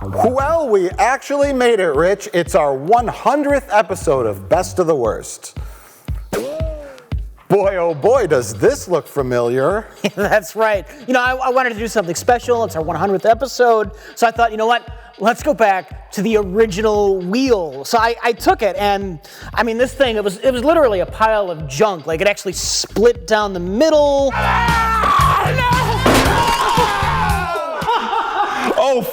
Well, we actually made it, Rich. It's our 100th episode of Best of the Worst. Boy, oh boy, does this look familiar. That's right. You know, I wanted to do something special. It's our 100th episode. So I thought, you know what? Let's go back to the original wheel. So I took it, and I mean, this thing, it was literally a pile of junk. Like, it actually split down the middle. Oh,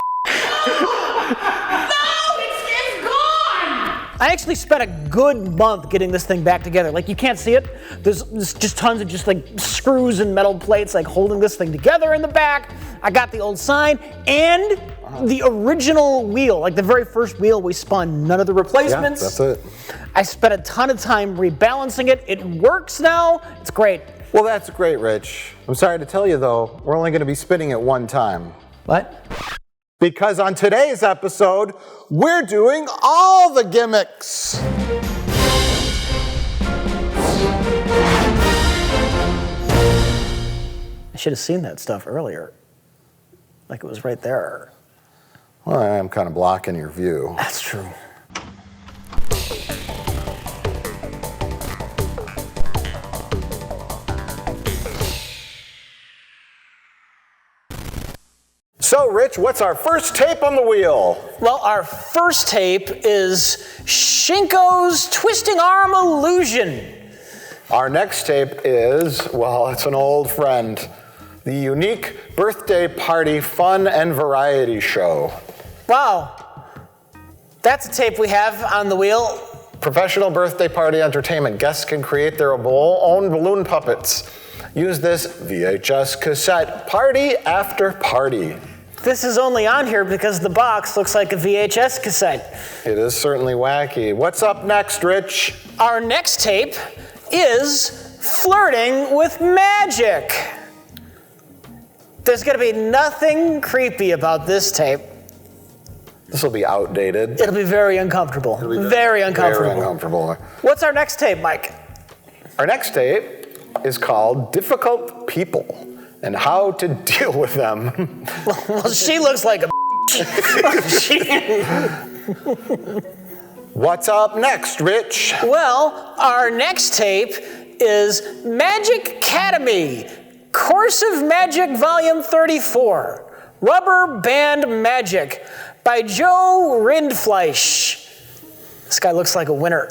I actually spent a good month getting this thing back together. Like, you can't see it. There's just tons of just like screws and metal plates like holding this thing together in the back. I got the old sign and the original wheel, like the very first wheel we spun, none of the replacements. Yeah, that's it. I spent a ton of time rebalancing it. It works now. It's great. Well, that's great, Rich. I'm sorry to tell you, though, we're only going to be spinning it one time. What? Because on today's episode, we're doing all the gimmicks. I should have seen that stuff earlier. Like it was right there. Well, I'm kind of blocking your view. That's true. So, Rich, what's our first tape on the wheel? Well, our first tape is Shinko's Twisting Arm Illusion. Our next tape is, well, it's an old friend, the unique birthday party fun and variety show. Wow. That's a tape we have on the wheel. Professional birthday party entertainment. Guests can create their own balloon puppets. Use this VHS cassette. Party after party. This is only on here because the box looks like a VHS cassette. It is certainly wacky. What's up next, Rich? Our next tape is Flirting with Magic. There's gonna be nothing creepy about this tape. This will be outdated. It'll be very uncomfortable. Very uncomfortable. Very uncomfortable. What's our next tape, Mike? Our next tape is called Difficult People and How to Deal with Them. Well, she looks like a What's up next, Rich? Well, our next tape is Magic Academy, Course of Magic Volume 34, Rubber Band Magic by Joe Rindfleisch. This guy looks like a winner.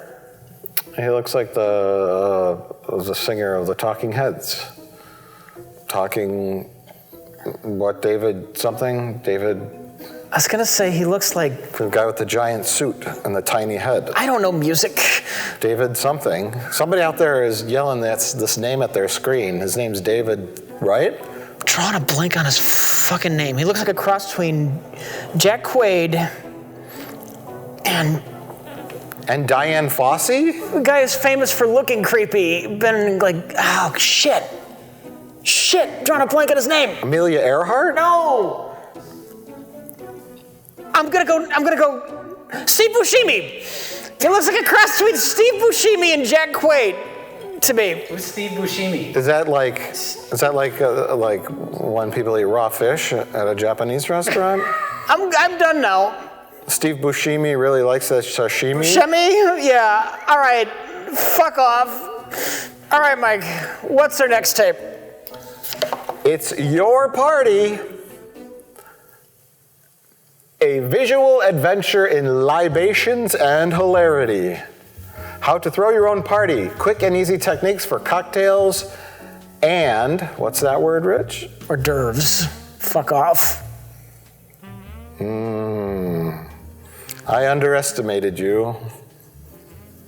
He looks like the singer of the Talking Heads. Talking, what, David something? David? I was gonna say he looks like... The guy with the giant suit and the tiny head. I don't know music. David something. Somebody out there is yelling this name at their screen. His name's David, right? I'm drawing a blank on his fucking name. He looks like a cross between Jack Quaid and Diane Fossey? The guy is famous for looking creepy. Been like, oh, shit. Shit, drawing a blank on his name. Amelia Earhart? No. I'm gonna go Steve Buscemi. He looks like a cross between Steve Buscemi and Jack Quaid to me. Who's Steve Buscemi? Is that like when people eat raw fish at a Japanese restaurant? I'm done now. Steve Buscemi really likes that sashimi? Buscemi? Yeah. All right. Fuck off. All right, Mike. What's our next tape? It's your party. A visual adventure in libations and hilarity. How to throw your own party. Quick and easy techniques for cocktails and, what's that word, Rich? Hors d'oeuvres. Fuck off. I underestimated you.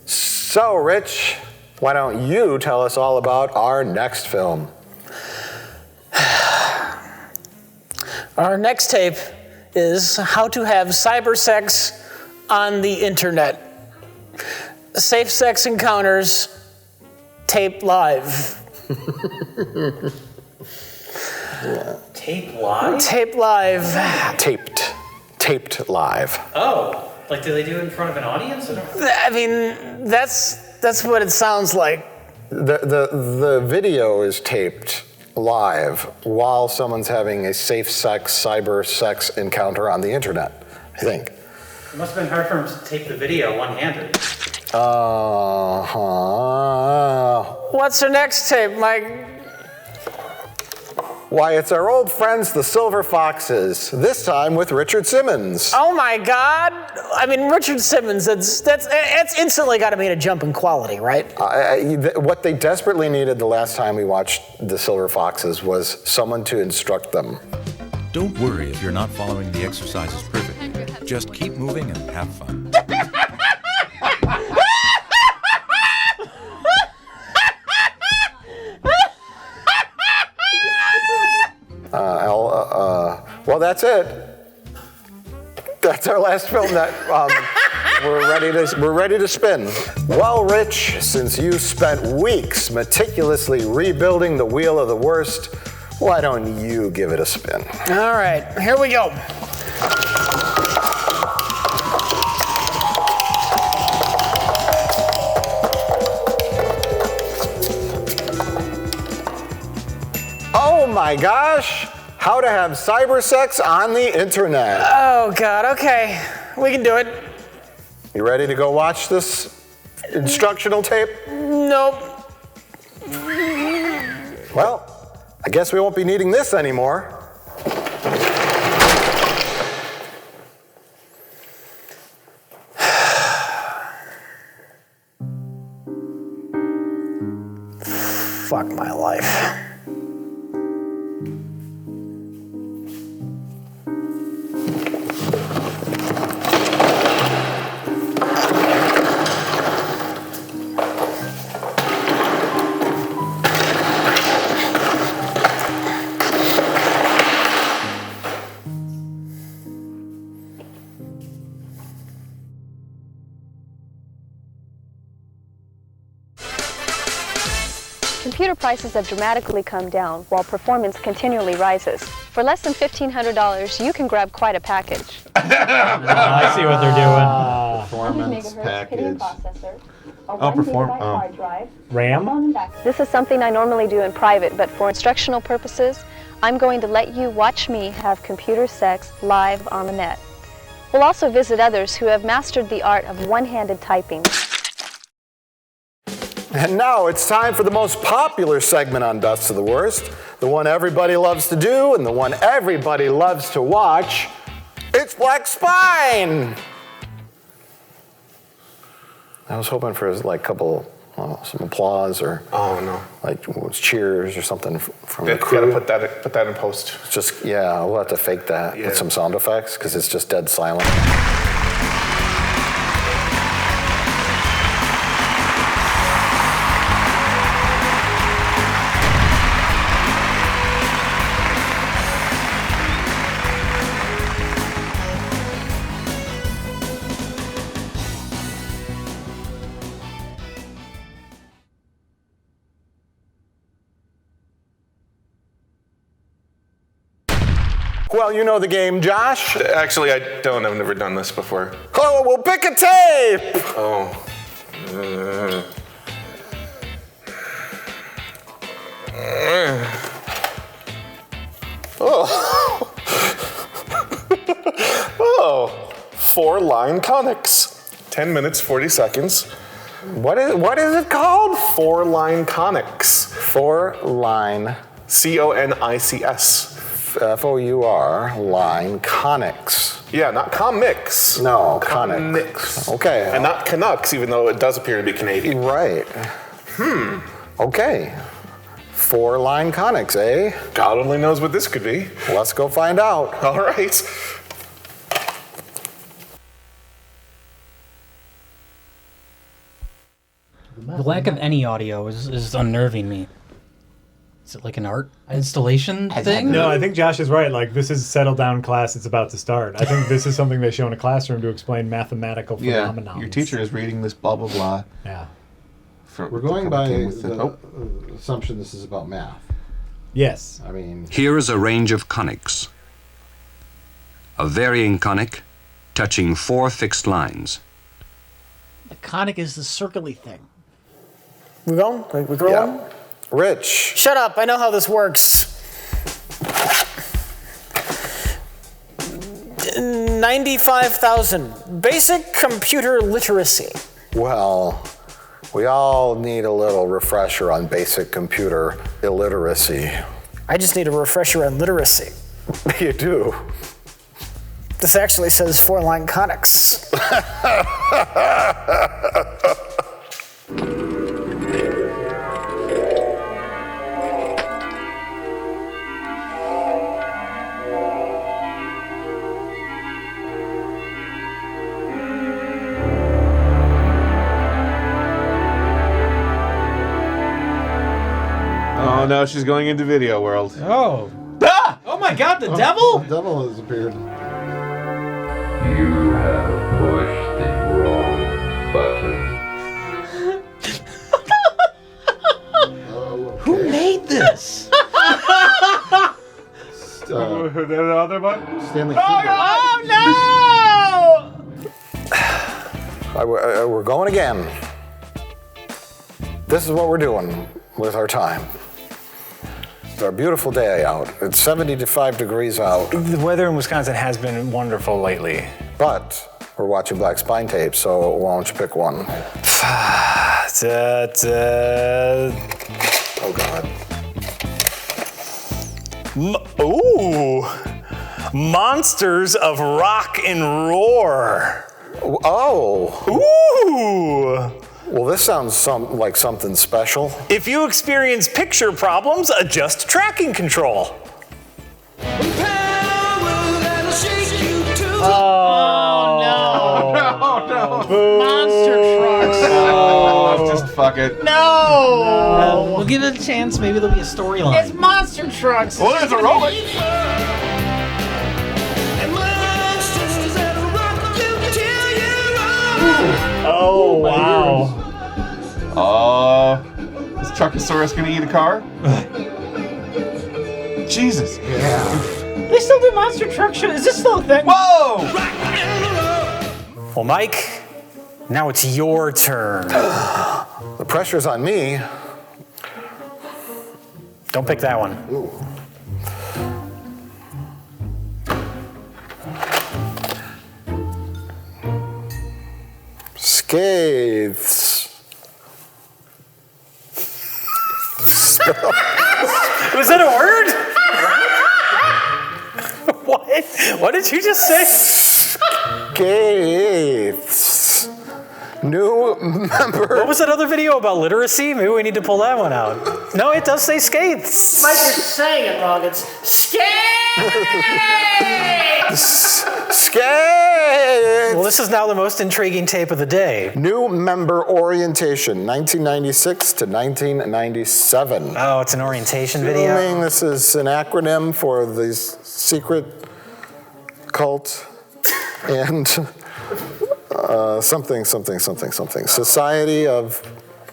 So, Rich, why don't you tell us all about our next film? Our next tape is How to Have Cyber Sex on the Internet. Safe Sex Encounters, taped live. Yeah. Tape live? Taped live. Taped live. Oh, like do they do it in front of an audience? I mean, that's what it sounds like. The video is taped live while someone's having a safe sex, cyber sex encounter on the internet, I think. It must have been hard for him to take the video one-handed. What's our next tape, Mike? Why, it's our old friends, the Silver Foxes, this time with Richard Simmons. Oh my God! I mean, Richard Simmons. That's instantly got to be a jump in quality, right? What they desperately needed the last time we watched the Silver Foxes was someone to instruct them. Don't worry if you're not following the exercises perfectly. Just keep moving and have fun. Well, that's it. That's our last film that we're ready to spin. Well, Rich, since you spent weeks meticulously rebuilding the wheel of the worst, why don't you give it a spin? All right, here we go. Oh my gosh! How to have cyber sex on the internet. Oh God, okay. We can do it. You ready to go watch this instructional tape? Nope. Well, I guess we won't be needing this anymore. Fuck my life. Computer prices have dramatically come down while performance continually rises. For less than $1,500, you can grab quite a package. I see what they're doing. Performance package. Hard drive. RAM? This is something I normally do in private, but for instructional purposes, I'm going to let you watch me have computer sex live on the net. We'll also visit others who have mastered the art of one-handed typing. And now it's time for the most popular segment on Best of the Worst, the one everybody loves to do and the one everybody loves to watch. It's Black Spine! I was hoping for like a couple, some applause or like cheers or something from the crew. Gotta put that in post. Just, yeah, we'll have to fake that with some sound effects because it's just dead silent. Well, you know the game, Josh. Actually, I don't. I've never done this before. Oh, well, pick a tape! Oh. Oh. 4-line Conics. 10 minutes, 40 seconds. What is it called? 4-line Conics. 4-line. Conics. F-O-U-R, line, Conics. Yeah, not comics. No, Conics. Okay. And not Canucks, even though it does appear to be Canadian. Right. Okay. 4-line Conics, eh? God only knows what this could be. Let's go find out. All right. The lack of any audio is unnerving me. Is it like an art installation thing? No, I think Josh is right. Like, this is settle down class. It's about to start. I think this is something they show in a classroom to explain mathematical phenomena. Your teacher is reading this blah, blah, blah. Yeah. We're going by the assumption this is about math. Yes. I mean... Here is a range of conics. A varying conic touching 4 fixed lines. The conic is the circly thing. We going? We go on? Rich. Shut up, I know how this works. 95,000. Basic computer literacy. Well, we all need a little refresher on basic computer illiteracy. I just need a refresher on literacy. You do? This actually says 4-line Conics. Oh no, she's going into video world. Oh. Ah! Oh my god, the devil? The devil has appeared. You have pushed the wrong button. Who made this? The other button? Stanley We're going again. This is what we're doing with our time. It's our beautiful day out. It's 75 degrees out. The weather in Wisconsin has been wonderful lately. But we're watching Black Spine tape, so why don't you pick one? Oh, God. Ooh! Monsters of Rock and Roar. Oh! Ooh! Well, this sounds like something special. If you experience picture problems, adjust tracking control. Monster trucks. Oh, just fuck it. No! We'll give it a chance. Maybe there'll be a storyline. It's monster trucks. Well, there's a rolling. Oh, wow. Is Truckosaurus gonna eat a car? Jesus. They still do monster truck shit. Is this still a thing? Whoa! Well, Mike, now it's your turn. The pressure's on me. Don't pick that one. Ooh. SCAIHS. Was that a word? What? What did you just say? SCAIHS. New member. What was that other video about literacy? Maybe we need to pull that one out. No, it does say SCAIHS. Mike, you're saying it wrong. It's SCAIHS. Well, this is now the most intriguing tape of the day. New member orientation, 1996 to 1997. Oh, it's an orientation video? Assuming this is an acronym for the secret cult and something. Society of...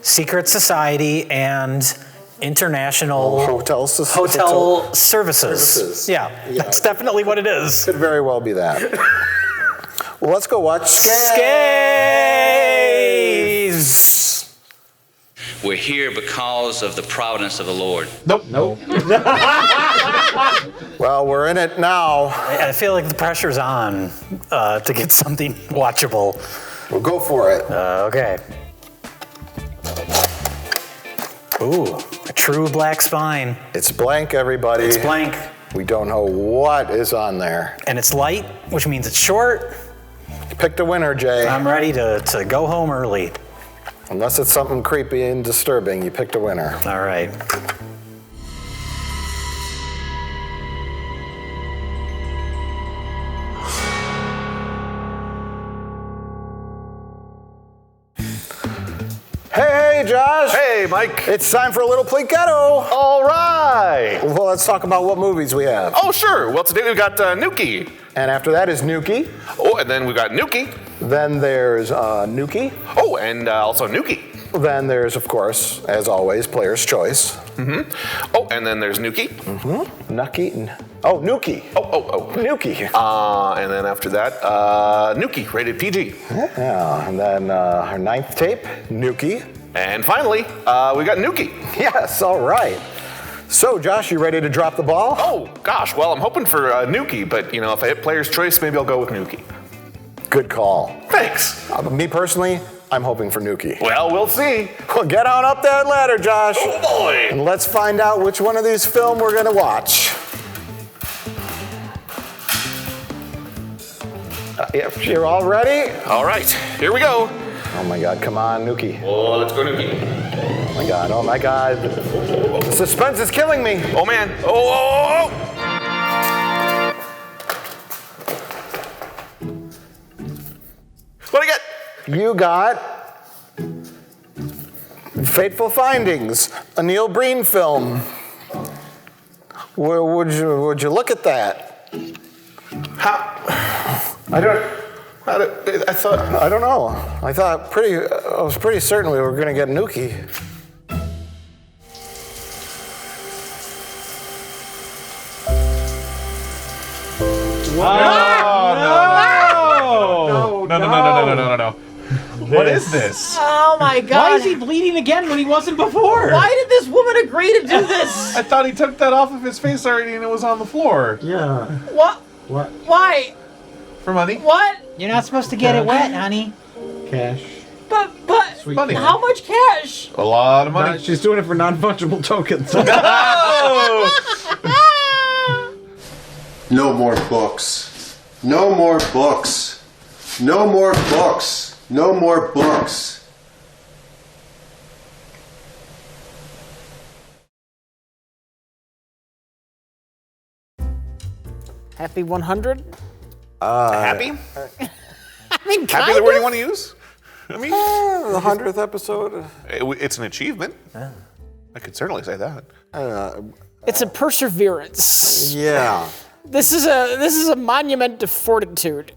Secret Society and International Hotel Services. Yeah, that's definitely what it is. Could very well be that. Well, let's go watch SCAIHS. We're here because of the providence of the Lord. Nope. Well, we're in it now. I feel like the pressure's on to get something watchable. We'll go for it. Okay. Ooh, a true black spine. It's blank, everybody. It's blank. We don't know what is on there. And it's light, which means it's short. You picked a winner, Jay. I'm ready to go home early. Unless it's something creepy and disturbing, you picked a winner. All right. Hey, Josh. Hey, Mike. It's time for a little Plinketto. All right. Well, let's talk about what movies we have. Oh, sure. Well, today we've got Nuki. And after that is Nuki. Oh, and then we've got Nuki. Then there's Nuki. Oh, and also Nuki. Then there's, of course, as always, Player's Choice. Mm-hmm. Oh, and then there's Nuki. Mm-hmm. Nuki. Nuki. Oh. Nuki. And then after that, Nuki, rated PG. Yeah, and then our ninth tape, Nuki. And finally, we got Nuki. Yes, all right. So, Josh, you ready to drop the ball? Oh, gosh. Well, I'm hoping for Nuki, but, you know, if I hit player's choice, maybe I'll go with Nuki. Good call. Thanks. Me personally, I'm hoping for Nuki. Well, we'll see. Well, get on up that ladder, Josh. Oh, boy. And let's find out which one of these film we're going to watch. If you're all ready? All right, here we go. Oh my God, come on, Nuki. Oh, let's go, Nuki. Oh my God. The suspense is killing me. Oh, man. Oh. What'd I get? You got Fateful Findings, a Neil Breen film. Would you look at that? I don't know. I was pretty certain we were going to get Nuki. No. What is this? Oh my God! Why is he bleeding again when he wasn't before? Why did this woman agree to do this? I thought he took that off of his face already and it was on the floor. Yeah. What? What? Why? For money? What? You're not supposed to get it wet, honey. Cash. But Sweet money. how much cash? A lot of money. She's doing it for non-fungible tokens. No more books. No more books. No more books. No more books. Happy 100? Happy? I mean, Happy the word you want to use? I mean, the 100th episode. It's an achievement. I could certainly say that. It's a perseverance. Yeah. This is a monument to fortitude.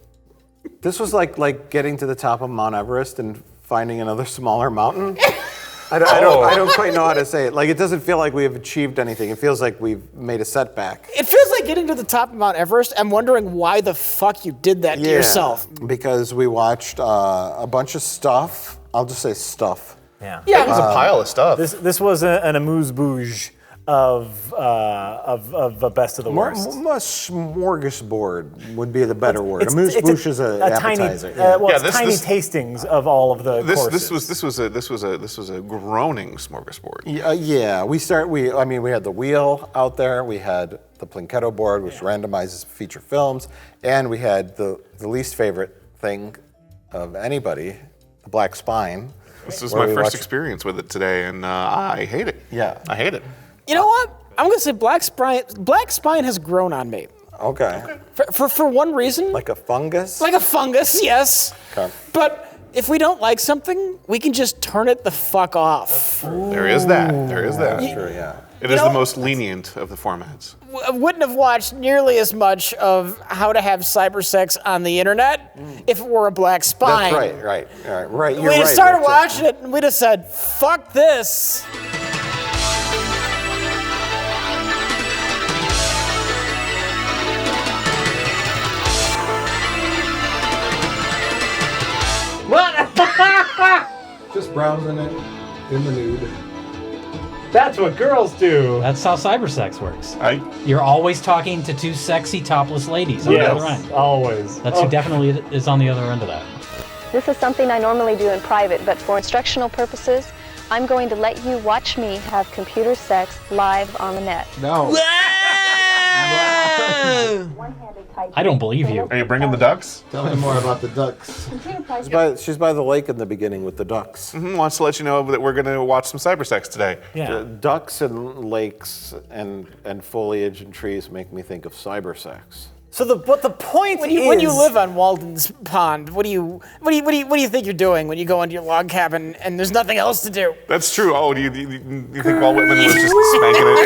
This was like getting to the top of Mount Everest and finding another smaller mountain. I don't quite know how to say it. Like, it doesn't feel like we have achieved anything. It feels like we've made a setback. It feels like getting to the top of Mount Everest. I'm wondering why the fuck you did that to yourself. Because we watched a bunch of stuff. I'll just say stuff. Yeah. It was a pile of stuff. This was an amuse-bouche of a best of the worst. A smorgasbord would be the better word. Amuse-bouche is an appetizer. Tiny tastings of all of the courses. This was a groaning smorgasbord. Yeah, we had the wheel out there. We had the Plinketto board, which randomizes feature films, and we had the least favorite thing of anybody, the black spine. This was my first experience with it today, and I hate it. Yeah, I hate it. You know what? I'm gonna say black spine has grown on me. Okay. For one reason. Like a fungus? Like a fungus, yes. Okay. But if we don't like something, we can just turn it the fuck off. There is that. That's true, yeah. It is the most lenient of the formats. I wouldn't have watched nearly as much of how to have cyber sex on the internet if it were a black spine. That's right. You're We'd right. have started watching it and we'd have said, fuck this. Just browsing it in the nude. That's what girls do. That's how cybersex works. You're always talking to two sexy topless ladies on the other end. Always. That's who definitely is on the other end of that. This is something I normally do in private, but for instructional purposes, I'm going to let you watch me have computer sex live on the net. No. I don't believe you. Are you bringing the ducks? Tell me more about the ducks. She's by the lake in the beginning with the ducks. Wants to let you know that we're going to watch some cybersex today. Yeah. Ducks and lakes and foliage and trees make me think of cyber sex. So the point when is you live on Walden's Pond, what do you think you're doing when you go into your log cabin and there's nothing else to do? That's true. Oh, do you think Walt Whitman was just spanking it?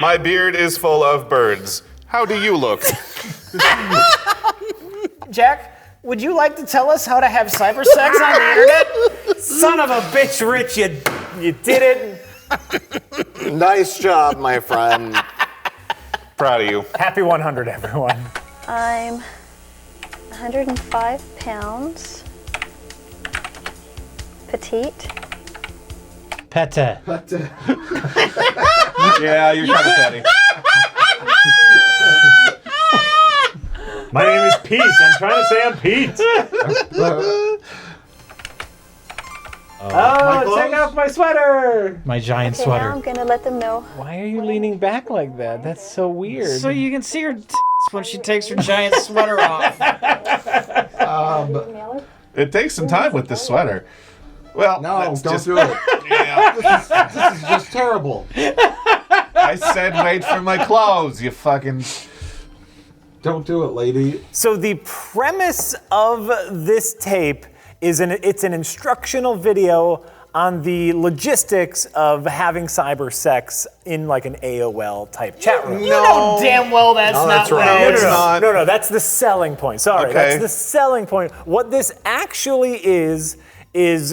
My beard is full of birds. How do you look? Jack, would you like to tell us how to have cyber sex on the internet? Son of a bitch, Rich, you did it. Nice job, my friend. Proud of you. Happy 100, everyone. I'm 105 pounds. Petite. Pete. Yeah, you're kind of petty. My name is Pete. I'm trying to say I'm Pete. Oh, take off my sweater. My giant Okay, sweater. now I'm gonna let them know. Why are you leaning back like that? That's so weird. So you can see her when she takes her giant sweater off. It takes some time with this sweater. Well, No, that's don't just, do it. Yeah. This is just terrible. I said wait for my clothes, you fucking... Don't do it, lady. So the premise of this tape is it's an instructional video on the logistics of having cyber sex in like an AOL type chat room. You know damn well that's No, not that's what right. it It's is. not. No, that's the selling point. Sorry, Okay. that's the selling point. What this actually is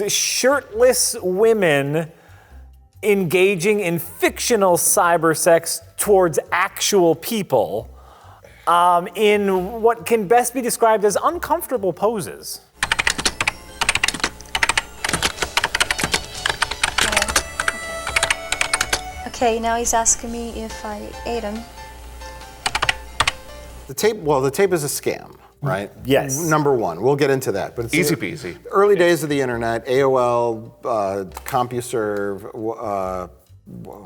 shirtless women engaging in fictional cyber sex towards actual people in what can best be described as uncomfortable poses. Okay, now he's asking me if I ate him. The tape is a scam, right? Yes. Number one. We'll get into that. But it's Easy peasy. Early days of the internet, AOL, CompuServe,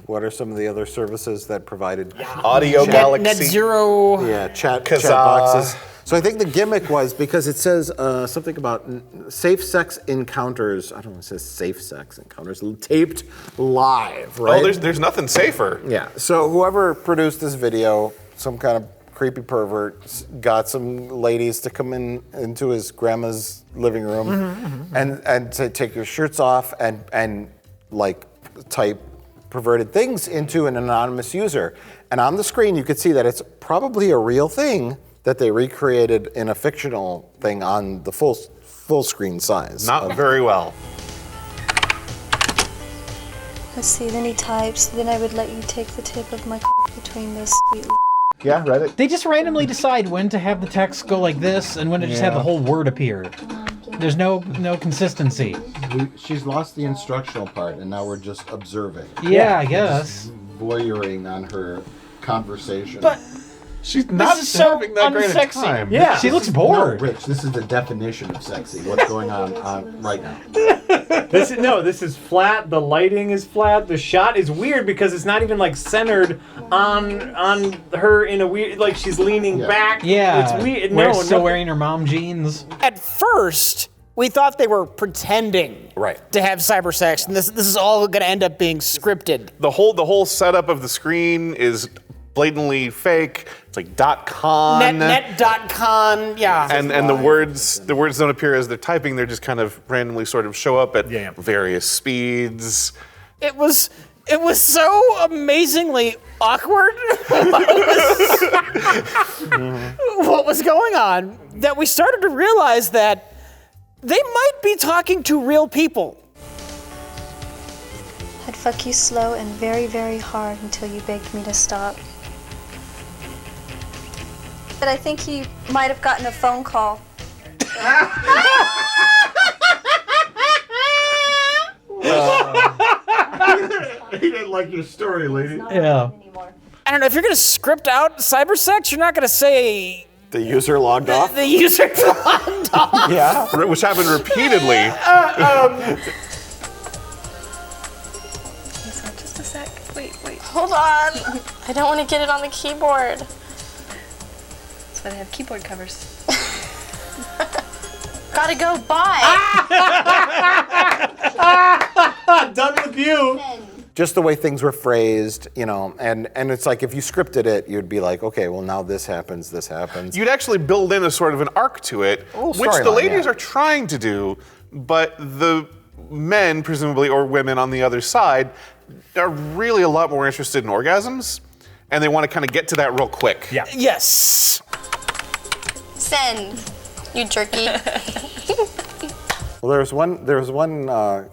what are some of the other services that provided Audio chat- Galaxy. Net Zero. Yeah, chat Kazaa. boxes. So I think the gimmick was because it says something about safe sex encounters. I don't know, it says safe sex encounters taped live, right? Oh, there's nothing safer. Yeah. So whoever produced this video, some kind of creepy pervert, got some ladies to come into his grandma's living room and to take your shirts off and like type perverted things into an anonymous user. And on the screen you could see that it's probably a real thing that they recreated in a fictional thing on the full screen size. Not very well. Let's see, then he types, then I would let you take the tip of my cock between those sweet Yeah, read it. They just randomly decide when to have the text go like this and when to just have the whole word appear. There's no consistency. She's lost the instructional part, and now we're just observing. Yeah, I guess. Voyeuring on her conversation. But She's not is so having that great a unsexy. time. Yeah, she looks bored. No, Rich, this is the definition of sexy. What's going on right now? This is flat. The lighting is flat. The shot is weird because it's not even like centered on her in a weird, like she's leaning back. Yeah, it's weird. still wearing her mom jeans. At first, we thought they were pretending to have cyber sex, and this is all going to end up being scripted. The whole setup of the screen is blatantly fake. It's like .con. Net.con, yeah. And the words don't appear as they're typing. They're just kind of randomly sort of show up at various speeds. It was so amazingly awkward what was going on that we started to realize that they might be talking to real people. I'd fuck you slow and very, very hard until you begged me to stop. But I think he might have gotten a phone call. He didn't like your story, lady. Yeah. I don't know, if you're going to script out cyber sex, you're not going to say The user logged off? the user logged off. Yeah. Which happened repeatedly. Just a sec. Wait. Hold on. I don't want to get it on the keyboard. That's why they have keyboard covers. Gotta go. Bye. Done with you. Just the way things were phrased, and it's like if you scripted it, you'd be like, okay, well now this happens. You'd actually build in a sort of an arc to it, which the ladies are trying to do, but the men, presumably, or women on the other side, are really a lot more interested in orgasms, and they want to kind of get to that real quick. Yeah. Yes. Send. You jerky. Well, there was one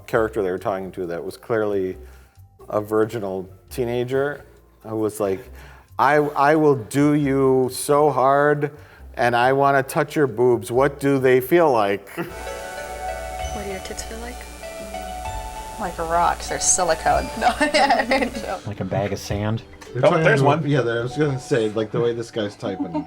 character they were talking to that was clearly a virginal teenager who was like, I will do you so hard and I want to touch your boobs, what do they feel like? What do your tits feel like? Like rocks or silicone. No. Like a bag of sand. There's one. Yeah, I was gonna say, like the way this guy's typing.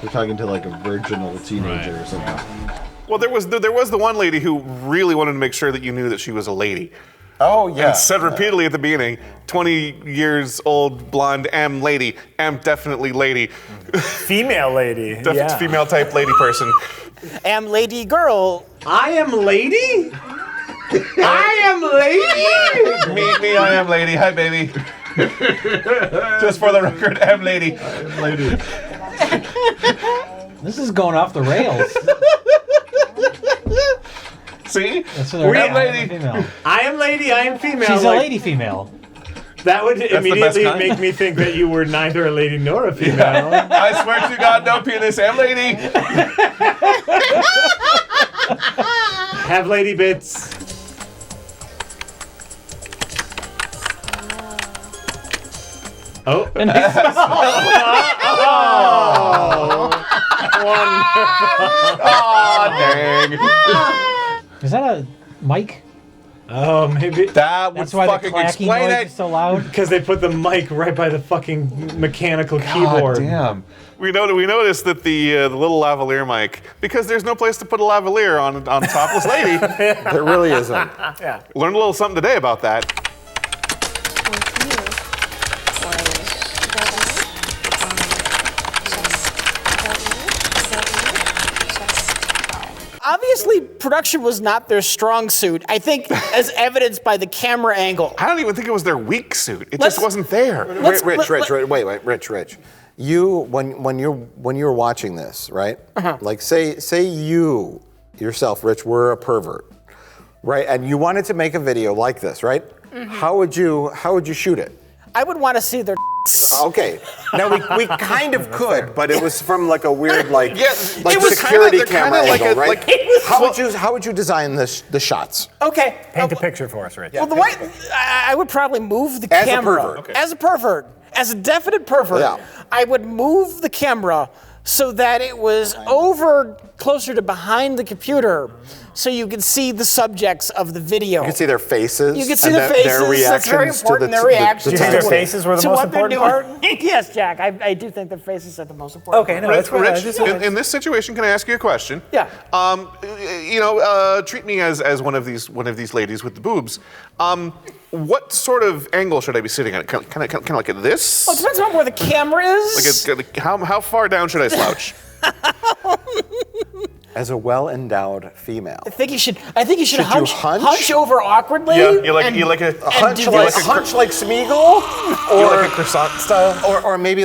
They're talking to like a virginal teenager or something. Well, there was the one lady who really wanted to make sure that you knew that she was a lady. Oh, yeah. And said repeatedly at the beginning, 20 years old, blonde, am lady, am definitely lady. Female lady. Definitely female type lady person. Am lady girl. I am lady? I am lady? Me, I am lady. Hi, baby. Just for the record, am lady. I am lady. This is going off the rails. See? That's what We I am lady. Female. I am lady, I am female. She's a lady female. That would the best immediately kind. make me think that you were neither a lady nor a female. I swear to God, no penis, am lady. Have lady bits. Oh. And Oh, dang. Is that a mic? Oh, maybe. That would That's why the fucking clacking explain noise it. is so loud. Because they put the mic right by the fucking mechanical keyboard. Damn. We noticed that the little lavalier mic, because there's no place to put a lavalier on a topless lady. There really isn't. Yeah. Learned a little something today about that. Obviously, production was not their strong suit. I think, as evidenced by the camera angle. I don't even think it was their weak suit. It just wasn't there. Rich. You, when you're watching this, right? Like say you yourself, Rich, were a pervert, right? And you wanted to make a video like this, right? How would you shoot it? I would want to see their. Okay. Now we kind of could, but it was from like a weird like it was security kinda- they're camera kinda like angle, a- right? like- How would you design the shots? Okay. Paint a picture for us, Rich. Well, the way I would probably move the As a camera pervert. Okay. as a pervert, as a definite pervert. Yeah. I would move the camera so that it was over closer to behind the computer, so you could see the subjects of the video. You can see their faces. You can see and their faces. Their reactions That's very important. Their reactions. Do you think their faces were the to most what they're important doing. part? Yes, Jack. I do think their faces are the most important. Okay, no, part. that's what I Rich, just. in this situation, can I ask you a question? Yeah. Treat me as one of these ladies with the boobs. What sort of angle should I be sitting at? Kind of like at this? Well, it depends on where the camera is. Like how far down should I slouch? As a well-endowed female. I think you should hunch, you hunch? hunch over awkwardly. Yeah, you like a Hunch do like this. Smeagol, you like a croissant style? or maybe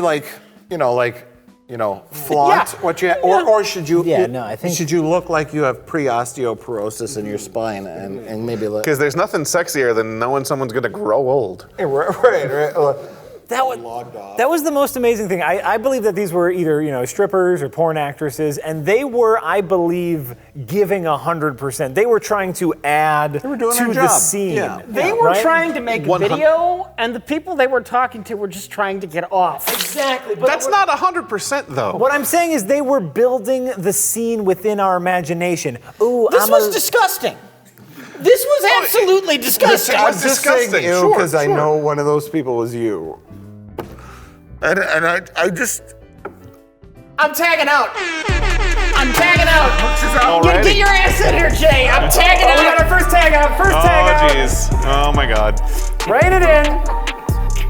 flaunt what you or should you? Yeah, no, I think- should you look like you have pre-osteoporosis in your spine and maybe like Because there's nothing sexier than knowing someone's gonna grow old. right. That was the most amazing thing. I believe that these were either strippers or porn actresses, and they were, I believe, giving 100%. They were trying to add They were doing to their the job. scene. Yeah. They were right? trying to make a 100 video, and the people they were talking to were just trying to get off. Exactly. But That's not 100% though. What I'm saying is they were building the scene within our imagination. Ooh, This was disgusting. This was absolutely disgusting. It was I'm just saying disgusting. ew Sure, because I sure. know one of those people was you. And I just I'm tagging out. I'm tagging out. Already? Get your ass in here, Jay. I'm tagging We got out. our first tag out. First tag Oh out. jeez. Oh my God. Rein it in.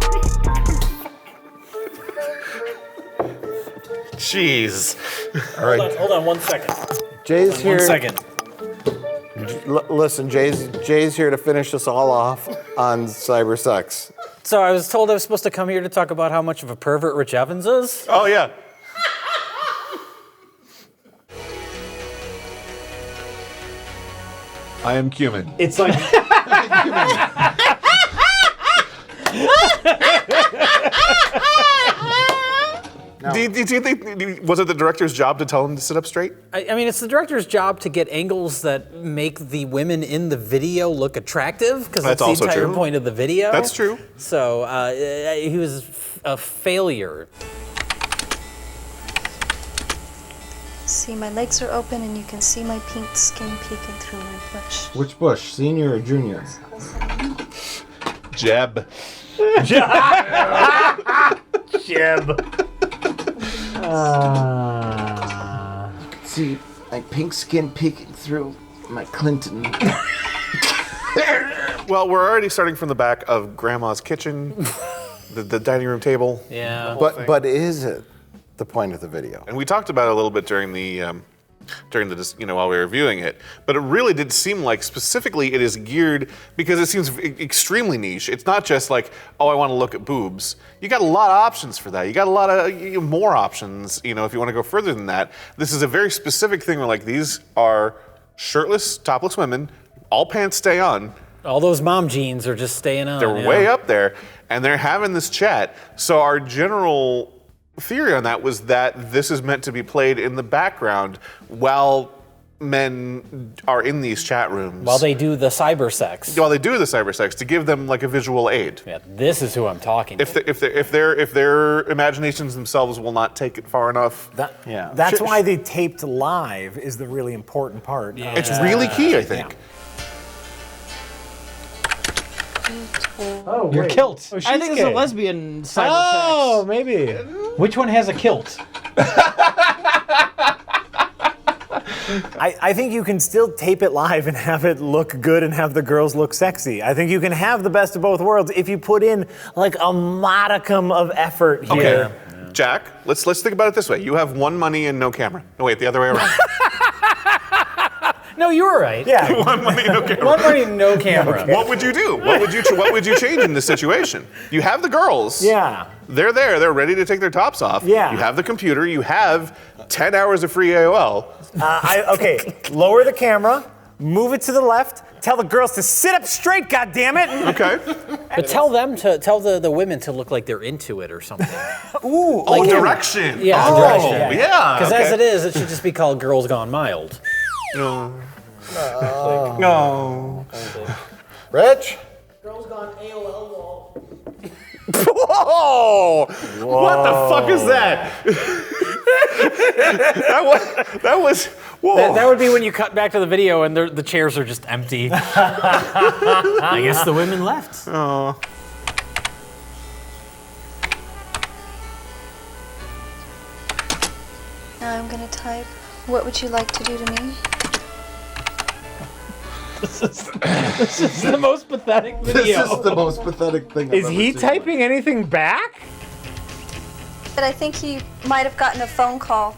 Jeez. all right. Hold on 1 second. Jay's here. 1 second. Listen, Jay's here to finish us all off on cyber sex. So I was told I was supposed to come here to talk about how much of a pervert Rich Evans is. Oh yeah. I am cumin. It's like. Do you think was it the director's job to tell him to sit up straight? I mean, it's the director's job to get angles that make the women in the video look attractive, because that's That's the also entire true. point of the video. That's true. So he was a failure. See, my legs are open and you can see my pink skin peeking through my bush. Which bush, senior or junior? Jeb. Jeb. See my pink skin peeking through my Clinton. Well, we're already starting from the back of Grandma's kitchen, the dining room table. Yeah. But is it the point of the video? And we talked about it a little bit during the while we were viewing it, but it really did seem like specifically it is geared because it seems extremely niche. It's not just like, oh, I want to look at boobs. You got a lot of options for that. You got a lot of more options, if you want to go further than that. This is a very specific thing where like these are shirtless, topless women, all pants stay on. All those mom jeans are just staying on. They're way up there, and they're having this chat. So our general theory on that was that this is meant to be played in the background while men are in these chat rooms. While they do the cyber sex. While they do the cyber sex, to give them like a visual aid. Yeah, this is who I'm talking to. If their imaginations themselves will not take it far enough. That's why they taped live is the really important part. Yeah. It's really key, I think. Oh, Your wait. kilt. Oh, she's I think it's a gay. lesbian cyber Oh, sex. maybe. Which one has a kilt? I think you can still tape it live and have it look good and have the girls look sexy. I think you can have the best of both worlds if you put in like a modicum of effort here. Okay, Jack, let's think about it this way. You have one money and no camera. No, wait, the other way around. No, you were right. Yeah. One money, no camera. One money, no camera. What would you do? What would you change in this situation? You have the girls. Yeah. They're there. They're ready to take their tops off. Yeah. You have the computer. You have 10 hours of free AOL. Okay, lower the camera, move it to the left, tell the girls to sit up straight, goddammit. Okay. But tell the women to look like they're into it or something. Ooh. Like direction. Yeah, Oh, direction. yeah, Because okay. as it is, it should just be called Girls Gone Mild. No. No. Rich? Girls gone AOL wall. Whoa! What the fuck is that? that was whoa. That would be when you cut back to the video and the chairs are just empty. I guess the women left. Oh. Now I'm gonna type, what would you like to do to me? This is the most pathetic video. This is the most pathetic thing I've Is ever he seen. typing anything back? But I think he might have gotten a phone call.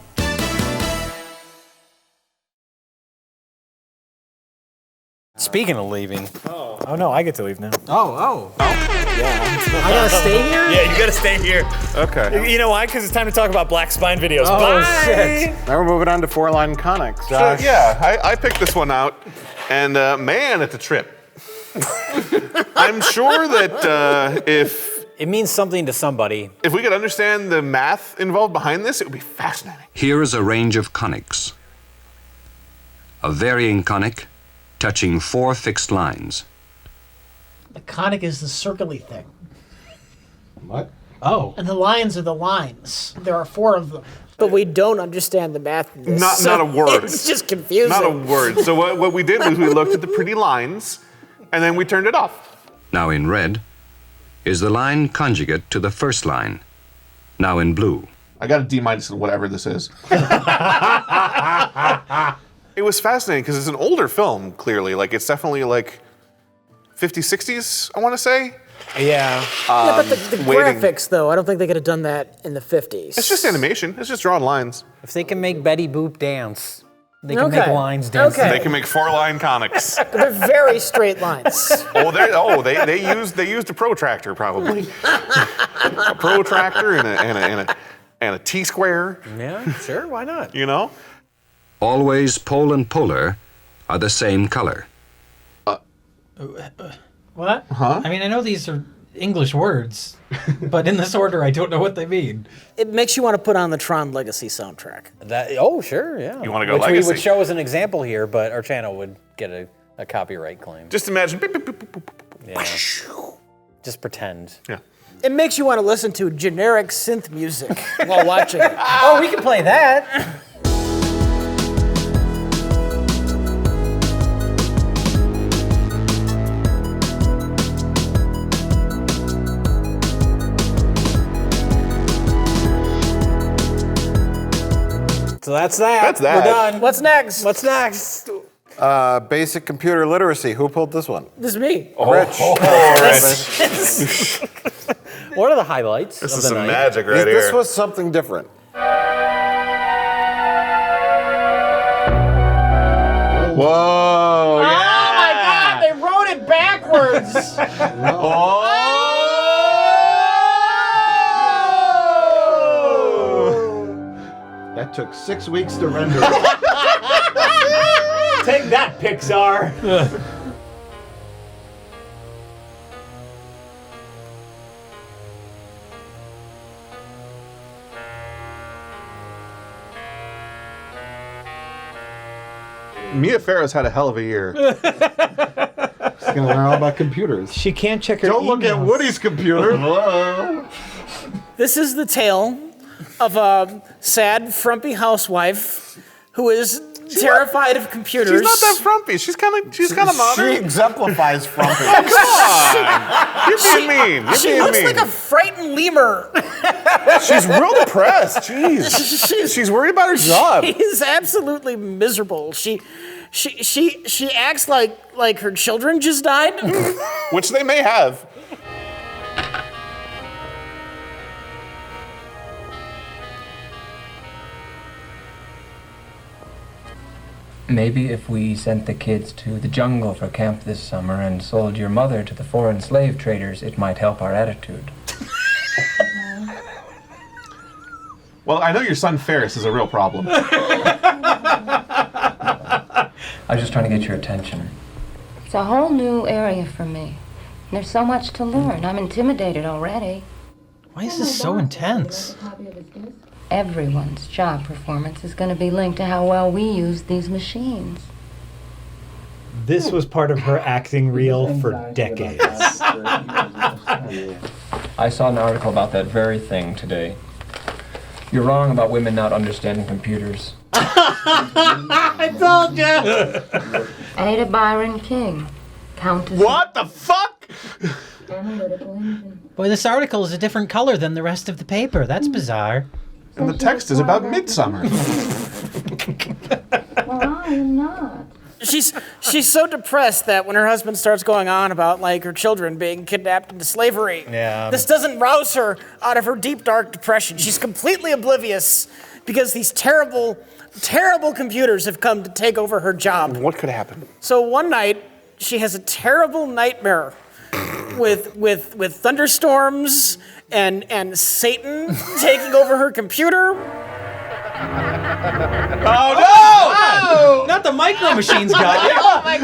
Speaking of leaving. Oh no, I get to leave now. Oh. Yeah. I gotta stay here? Yeah, you gotta stay here. Okay. You know why? Because it's time to talk about black spine videos. Oh, Bye. shit. Now we're moving on to 4-line conics. So, yeah, I picked this one out, and man, it's a trip. I'm sure that if It means something to somebody. we could understand the math involved behind this, it would be fascinating. Here is a range of conics. A varying conic touching 4 fixed lines. The conic is the circly thing. What? Oh. And the lines are the lines. There are 4 of them. But we don't understand the math of this. Not a word. It's just confusing. Not a word. So what we did was we looked at the pretty lines, and then we turned it off. Now in red is the line conjugate to the first line. Now in blue. I got a D- in whatever this is. It was fascinating because it's an older film, clearly. Like, it's definitely like 50s, 60s, I want to say. Yeah. Yeah, but the waiting. graphics, though, I don't think they could have done that in the 50s. It's just animation. It's just drawing lines. If they can make Betty Boop dance, they can make Okay. lines dance. Okay. They can make 4-line conics. They're very straight lines. They used a protractor probably. A protractor and a T-square. Yeah, sure, why not? You know? Always pole and polar are the same color. What? Huh? I mean, I know these are English words, but in this order, I don't know what they mean. It makes you want to put on the Tron Legacy soundtrack. Sure, yeah. You wanna go Which Legacy? we would show as an example here, but our channel would get a copyright claim. Just imagine. Yeah. Just pretend. Yeah. It makes you want to listen to generic synth music while watching it. Oh, we can play that. So that's that. That's that. We're done. What's next? What's next? Basic computer literacy. Who pulled this one? This is me. Rich. What are the highlights? This of is the some night? magic right here. This was something different. Whoa! Oh my God! They wrote it backwards. That took 6 weeks to render. Take that, Pixar. Mia Farrow's had a hell of a year. She's gonna learn all about computers. She can't check her Don't look at emails. Woody's computer. Whoa. This is the tale of a sad, frumpy housewife who is terrified of computers. She's not that frumpy. She's kind of modern. She exemplifies frumpy. Come on! You're being mean. You're She being looks mean. like a frightened lemur. She's real depressed. Jeez. She's worried about her job. She's absolutely miserable. She acts like her children just died. Which they may have. Maybe if we sent the kids to the jungle for camp this summer and sold your mother to the foreign slave traders, it might help our attitude. Well, I know your son Ferris is a real problem. I was just trying to get your attention. It's a whole new area for me. There's so much to learn. I'm intimidated already. Why is this so intense? Everyone's job performance is going to be linked to how well we use these machines. This was part of her acting reel for decades. I saw an article about that very thing today. You're wrong about women not understanding computers. I told you. Ada Byron King, Countess. What the fuck? Analytical engine. Boy, this article is a different color than the rest of the paper. That's bizarre. And the text is about midsummer. Well, I am not. She's so depressed that when her husband starts going on about like her children being kidnapped into slavery, this doesn't rouse her out of her deep dark depression. She's completely oblivious because these terrible, terrible computers have come to take over her job. What could happen? So one night she has a terrible nightmare with thunderstorms and Satan taking over her computer. Oh no! Oh, not the micro machines got you. Oh my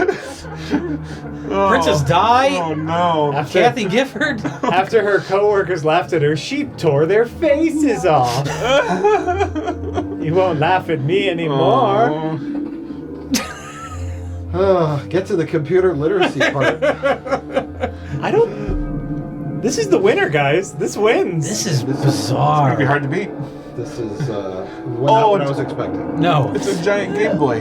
Princess Di. Oh no! Kathy Gifford. After her coworkers laughed at her, she tore their faces off. You won't laugh at me anymore. Get to the computer literacy part. I don't. This is the winner, guys. This wins. This is bizarre. It's gonna be hard to beat. This is not what I was expecting. No. It's a giant Game Boy.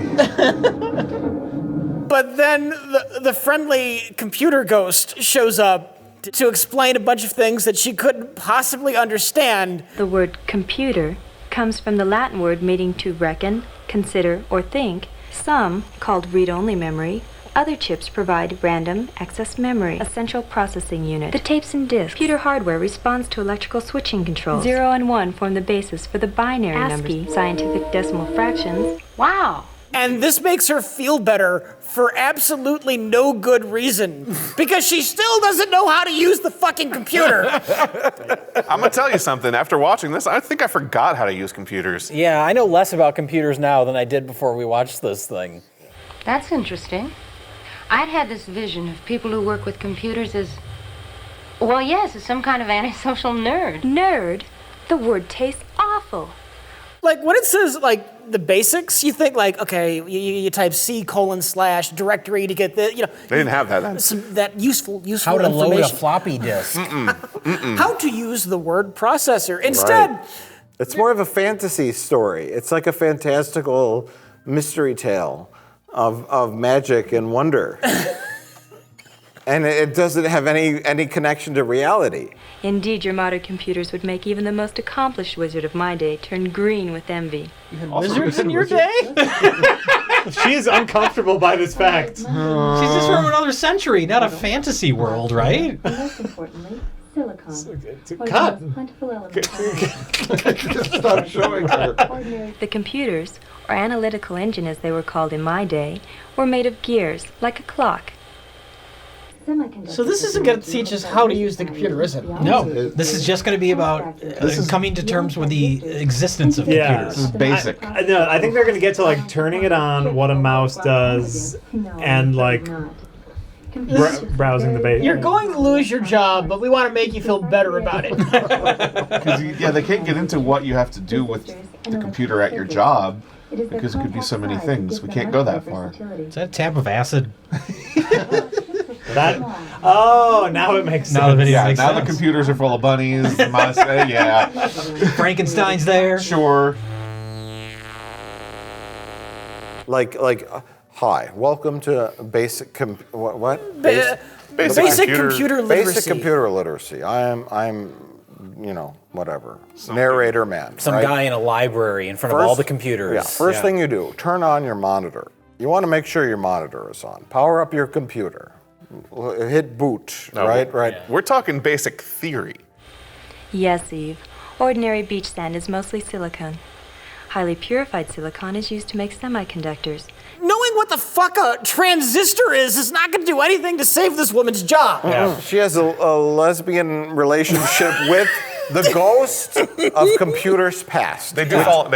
But then the friendly computer ghost shows up to explain a bunch of things that she couldn't possibly understand. The word computer comes from the Latin word meaning to reckon, consider, or think. Some, called read-only memory, other chips provide random access memory, a central processing unit. The tapes and disks. Computer hardware responds to electrical switching controls. 0 and 1 form the basis for the binary numbers, scientific decimal fractions. Wow. And this makes her feel better for absolutely no good reason. Because she still doesn't know how to use the fucking computer. I'm gonna tell you something. After watching this, I think I forgot how to use computers. Yeah, I know less about computers now than I did before we watched this thing. That's interesting. I'd had this vision of people who work with computers as, well, yes, as some kind of antisocial nerd. Nerd? The word tastes awful. Like when it says like the basics, you think like, okay, you type C:/directory to get the, you know. They didn't have that. That useful How to information. load a floppy disk. How to use the word processor. Instead, Right. It's more of a fantasy story. It's like a fantastical mystery tale of magic and wonder. And it doesn't have any connection to reality. Indeed, your modern computers would make even the most accomplished wizard of my day turn green with envy. You had wizards in your day? She is uncomfortable by this fact. She's just from another century, not a fantasy world, right? Most importantly, silicon. Cut. Stop showing her. The computers, or analytical engine as they were called in my day, were made of gears, like a clock. So this isn't going to teach us how to use the computer, is it? No, this is just going to be about coming to terms with the existence of computers. This is basic. I think they're going to get to like turning it on, what a mouse does, and like browsing the base. You're going to lose your job, but we want to make you feel better about it. Because they can't get into what you have to do with the computer at your job because it could be so many things. We can't go that far. Is that a tap of acid? Now it makes sense. Now the video makes now sense. the computers are full of bunnies. Yeah. Frankenstein's there. Sure. Hi, welcome to basic what? Basic computer literacy. Basic computer literacy. I'm whatever. Narrator man. Some guy in a library in front of all the computers. Yeah. First thing you do, turn on your monitor. You want to make sure your monitor is on. Power up your computer. Hit boot. Right. We're talking basic theory. Yes, Eve. Ordinary beach sand is mostly silicon. Highly purified silicon is used to make semiconductors. Knowing what the fuck a transistor is not going to do anything to save this woman's job. Yeah. She has a lesbian relationship with the ghost of computers past. They do fall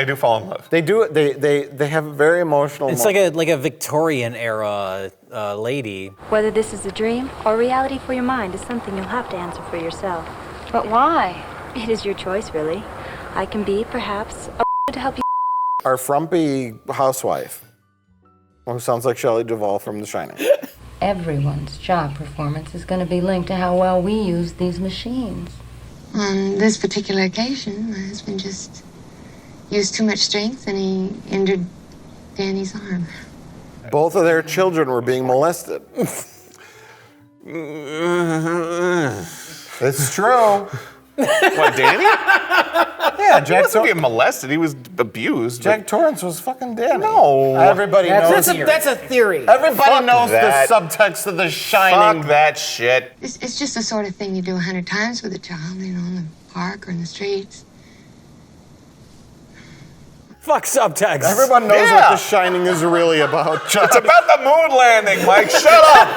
in love. They do. They have a very emotional. It's like a Victorian era lady. Whether this is a dream or reality for your mind is something you'll have to answer for yourself. But why? It is your choice, really. I can be, perhaps, a to help you. Our frumpy housewife, who sounds like Shelley Duvall from The Shining. Everyone's job performance is going to be linked to how well we use these machines. On this particular occasion, my husband just used too much strength and he injured Danny's arm. Both of their children were being molested. It's true. What, Danny? Yeah, Jack. He wasn't being molested. He was abused. Jack Torrance was fucking Danny. No. Everybody knows. That's a theory. Everybody knows that. the subtext of The Shining. Fuck that shit. It's just the sort of thing you do 100 times with a child, in the park or in the streets. Fuck subtext. Everyone knows what The Shining is really about. It's about the moon landing, Mike. Shut up.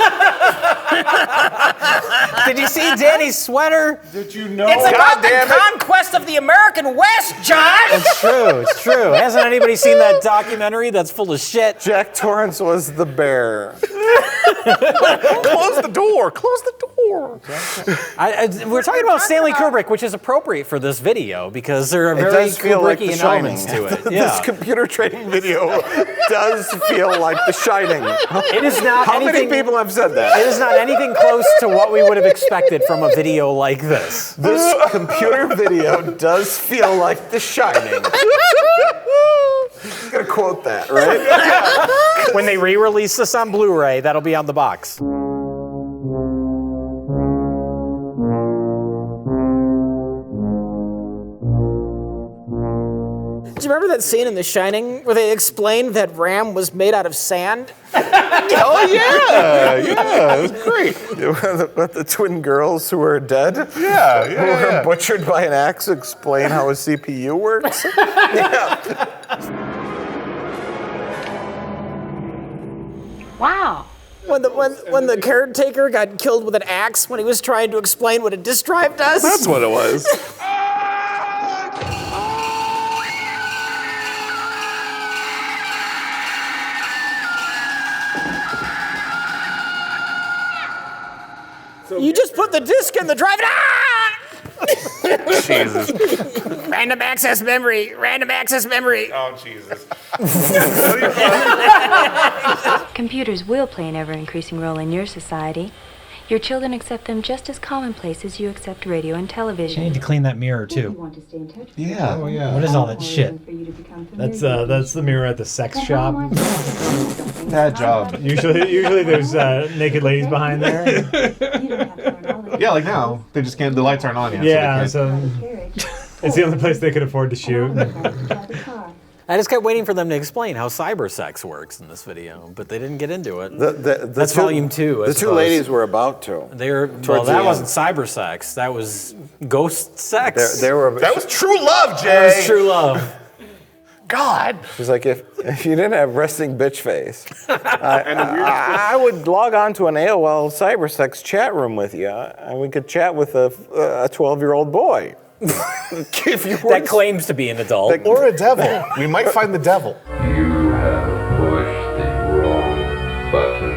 Did you see Danny's sweater? Did you know? It's about the conquest of the American West, John! It's true. Hasn't anybody seen that documentary that's full of shit? Jack Torrance was the bear. Close the door. Close the door. We're talking about Stanley Kubrick, which is appropriate for this video because there are very Kubrickian elements to it. This computer training video does feel like The Shining. It is not. How many people have said that? It is not anything close to what we would have expected from a video like this. This computer video does feel like The Shining. I'm gonna quote that, right? When they re-release this on Blu-ray, that'll be on the box. Do you remember that scene in The Shining where they explained that Ram was made out of sand? Oh, yeah. Yeah, it was great. With the twin girls who were dead? Yeah. Who were butchered by an axe explain how a CPU works? Wow. When the caretaker got killed with an axe when he was trying to explain what a disk drive does? That's what it was. You just put the disk in the drive and Jesus. Random access memory. Oh, Jesus. Computers will play an ever-increasing role in your society. Your children accept them just as commonplace as you accept radio and television. You need to clean that mirror too. Yeah. Oh yeah. What is all that shit? That's the mirror at the sex shop. Bad job. Usually there's naked ladies behind there. Yeah, like now they just can't. The lights aren't on yet. Yeah, so it's the only place they could afford to shoot. I just kept waiting for them to explain how cyber sex works in this video, but they didn't get into it. That's volume 2. The two ladies were about to. That wasn't cyber sex. That was ghost sex. That was true love, Jay. That was true love. God. She's like, if you didn't have resting bitch face, I would log on to an AOL cyber sex chat room with you, and we could chat with a 12-year-old boy. That claims to be an adult. Or a devil. We might find the devil. You have pushed the wrong button.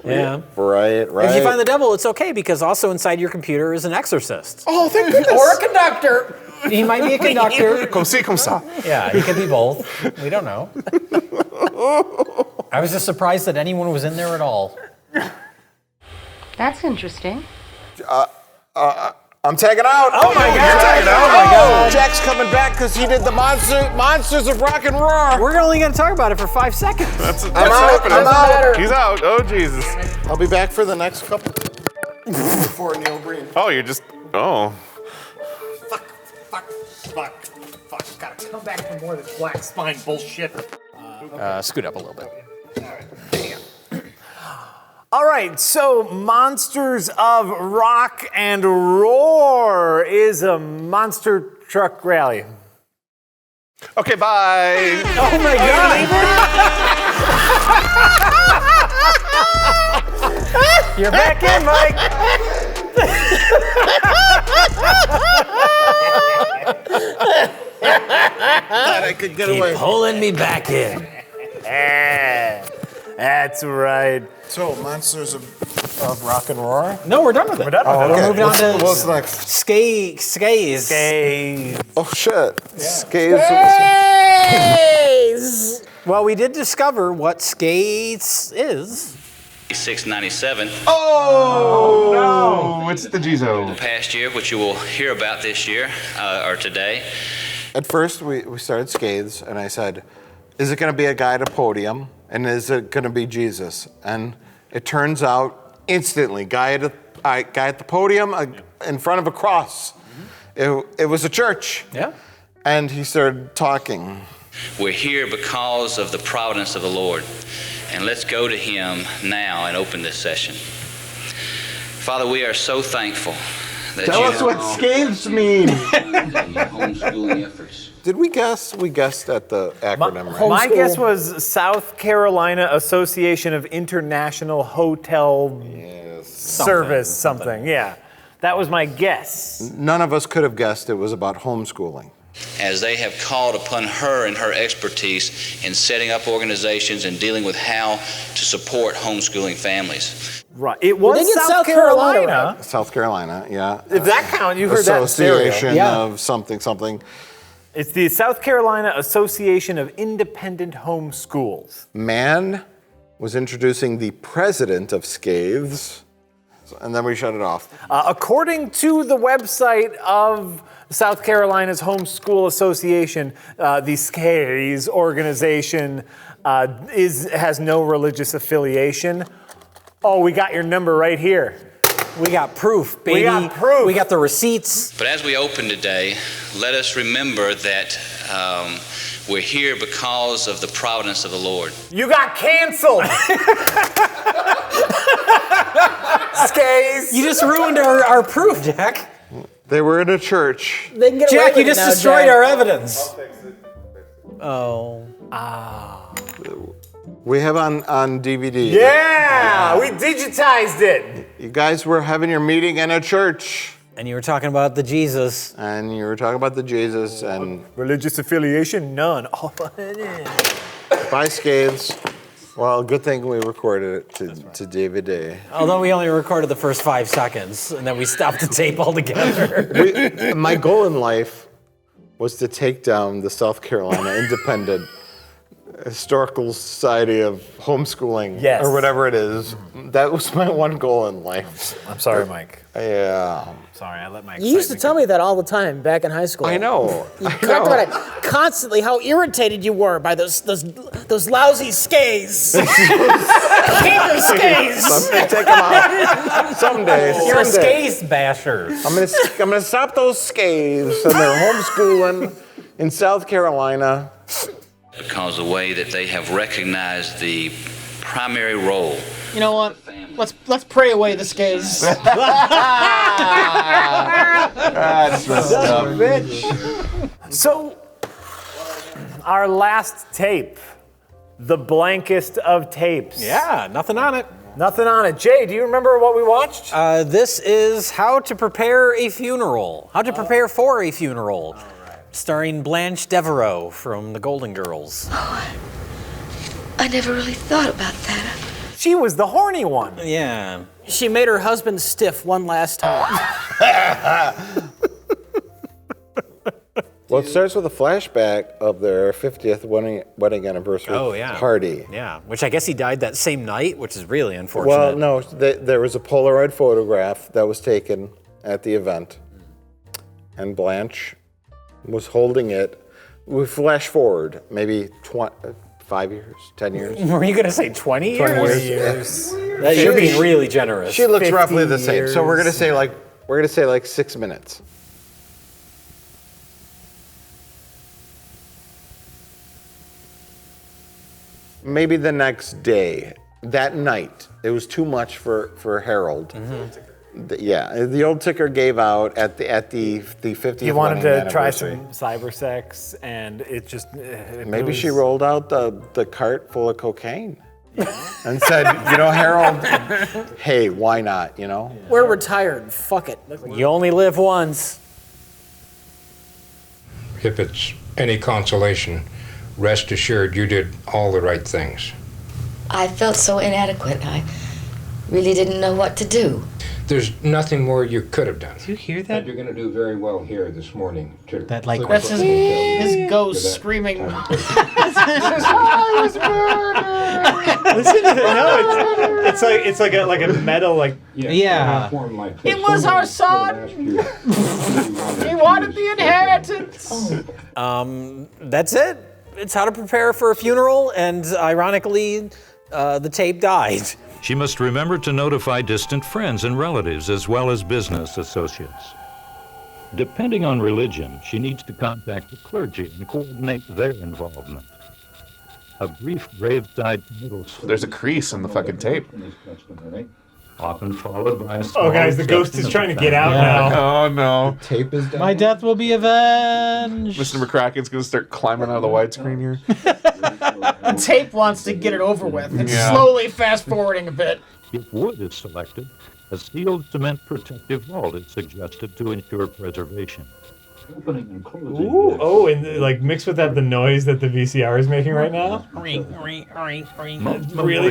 Yeah. Right. If you find the devil, it's okay because also inside your computer is an exorcist. Oh, thank goodness. Or a conductor. He might be a conductor. Come see, come saw. Yeah, he could be both. We don't know. I was just surprised that anyone was in there at all. That's interesting. I'm tagging out. Oh my God. You're tagging out. Oh my God. Jack's coming back because he did the Monsters of Rock and Roar. We're only going to talk about it for 5 seconds. That's I'm out. He's out. Oh, Jesus. I'll be back for the next couple. Before Neil Breen. Oh, you're just. Oh. Fuck. Gotta come back for more of this black spine bullshit. Scoot up a little bit. All right, so Monsters of Rock and Roar is a monster truck rally. Okay, bye. Oh my God! You're back in, Mike. Glad I could get away. Pulling me back in. That's right. So, Monsters of Rock and Roar? No, we're done with it. We're done with it. We're moving on to What's next? SCAIHS. Oh, shit. SCAIHS. Well, we did discover what SCAIHS is. 697. Oh, no. It's the Jizo. Past year, which you will hear about this year or today. At first, we started SCAIHS, and I said, is it going to be a guy at a podium? And is it going to be Jesus? And it turns out instantly, guy at the podium in front of a cross. It was a church. Yeah. And he started talking. We're here because of the providence of the Lord. And let's go to him now and open this session. Father, we are so thankful that Tell us what SCAIHS mean. homeschooling efforts. Did we guess? We guessed at the acronym, right? My guess was South Carolina Association of International Hotel Service something. Yeah, that was my guess. None of us could have guessed it was about homeschooling. As they have called upon her and her expertise in setting up organizations and dealing with how to support homeschooling families. Right. It was They get South Carolina. right? South Carolina, yeah. If that counts, you heard that in stereo. Association of something. It's the South Carolina Association of Independent Home Schools. Man was introducing the president of SCAIHS, and then we shut it off. According to the website of South Carolina's Homeschool Association, the SCAIHS organization has no religious affiliation. Oh, we got your number right here. We got proof, baby. We got proof. We got the receipts. But as we open today, let us remember that we're here because of the providence of the Lord. You got canceled. SCAIHS. You just ruined our proof, Jack. They were in a church. They can get away Jack, with you it just now, destroyed Jack. our evidence. Oh. We have on DVD. Yeah, we digitized it. You guys were having your meeting in a church. And you were talking about the Jesus. And religious affiliation, none. By SCAIHS. Well, good thing we recorded it to DVD. Although we only recorded the first 5 seconds, and then we stopped the tape altogether. My goal in life was to take down the South Carolina Independent Historical Society of Homeschooling, Yes. or whatever it is. That was my one goal in life. I'm sorry, Mike. Yeah. Sorry, I let my. You used to tell me that all the time back in high school. I know. You talked about it constantly. How irritated you were by those lousy SCAIHS. Camper SCAIHS. Someday take them out. Someday. You're a someday. SCAIHS basher. I'm gonna stop those SCAIHS and their homeschooling in South Carolina. Because the way that they have recognized the primary role. You know what? Let's pray away the SCAIHS. That's messed up. Bitch. So, our last tape, the blankest of tapes. Yeah, nothing on it. Nothing on it. Jay, do you remember what we watched? This is How to Prepare a Funeral. How to Prepare for a Funeral. Starring Blanche Devereaux from the Golden Girls. I never really thought about that. She was the horny one. Yeah. She made her husband stiff one last time. Well, it starts with a flashback of their 50th wedding anniversary party. Yeah, which I guess he died that same night, which is really unfortunate. Well, no, there was a Polaroid photograph that was taken at the event, and Blanche was holding it. We flash forward maybe 5 years, 10 years. Were you going to say 20 years? 20 years. You're being really generous. She looks 50 roughly the same. So we're years. gonna say like 6 minutes. Maybe the next day, that night, it was too much for Harold. Yeah, the old ticker gave out at the 50th. He wanted wedding to try anniversary. some cyber sex, and it just. Maybe she rolled out the cart full of cocaine and said, Harold, hey, why not, We're retired. Fuck it. You only live once. If it's any consolation, rest assured you did all the right things. I felt so inadequate. I really didn't know what to do. There's nothing more you could have done. Did you hear that? And you're going to do very well here this morning. That like That's his ghost screaming. Listen to it. No, it's like a metal like. Yeah. It was our son. He wanted the inheritance. That's it. It's How to Prepare for a Funeral, and ironically, the tape died. She must remember to notify distant friends and relatives as well as business associates. Depending on religion, she needs to contact the clergy and coordinate their involvement. A brief graveside committal. There's a crease in the fucking tape. Often followed by a small Oh, guys, the ghost is trying to get out now. Oh no. The tape is done. My death will be avenged. Mr. McCracken's gonna start climbing out of the widescreen here. The tape wants to get it over with. It's Yeah. slowly fast forwarding a bit. If wood is selected, a sealed cement protective vault is suggested to ensure preservation. Opening and closing. Ooh, oh, and like mixed with that, the noise that the VCR is making right now. Really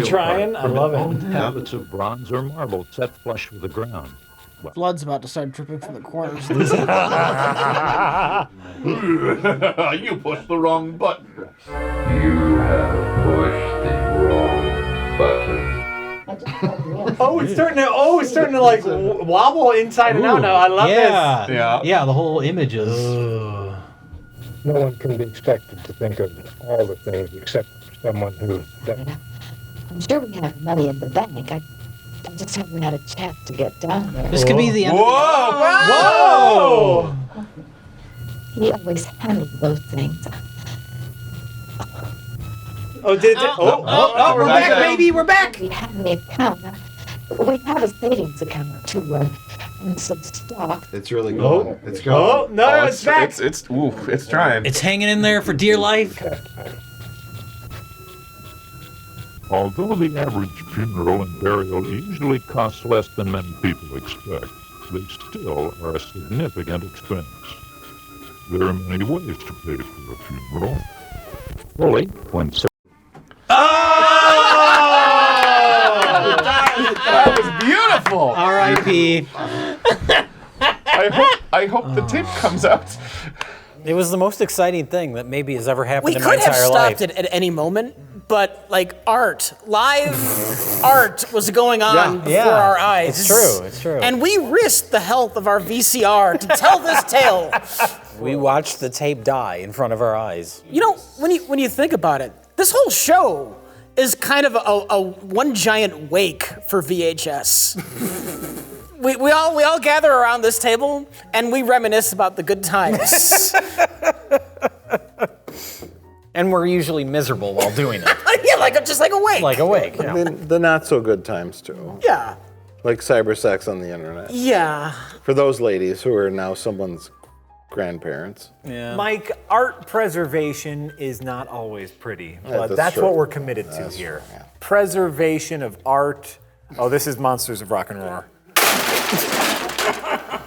trying. I love it. Tablets of bronze or marble set flush with the ground. Blood's about to start dripping from the corners. You pushed the wrong button. You have pushed the wrong button. Oh, it's starting to like wobble inside and out now. I love this. Yeah, the whole image is. No one can be expected to think of all the things except someone who doesn't. I'm sure we have money in the bank. I just haven't had a chance to get down there. This could be the end. Whoa! He always handled those things. Oh, we're back, baby. We're back. We have the account. We have a savings account too, and some stock. It's really going. Oh. It's going. Oh, no, it's back. It's trying. It's hanging in there for dear life. Although the average funeral and burial usually costs less than many people expect, they still are a significant expense. There are many ways to pay for a funeral. Fully, when That was beautiful. R.I.P. I hope the tape comes out. It was the most exciting thing that maybe has ever happened We in my could have entire stopped life. it at any moment, but like live art was going on before our eyes. It's true. It's true. And we risked the health of our VCR to tell this tale. We watched the tape die in front of our eyes. You know, when you think about it, this whole show is kind of a one giant wake for VHS. we all gather around this table and we reminisce about the good times. And we're usually miserable while doing it. Yeah, just like a wake. Like a wake. I mean, the not so good times too. Yeah. Like cyber sex on the internet. Yeah. For those ladies who are now someone's grandparents. Yeah. Mike, art preservation is not always pretty, but that's true. what we're committed to here. Yeah. Preservation of art. Oh, this is Monsters of Rock and Roar.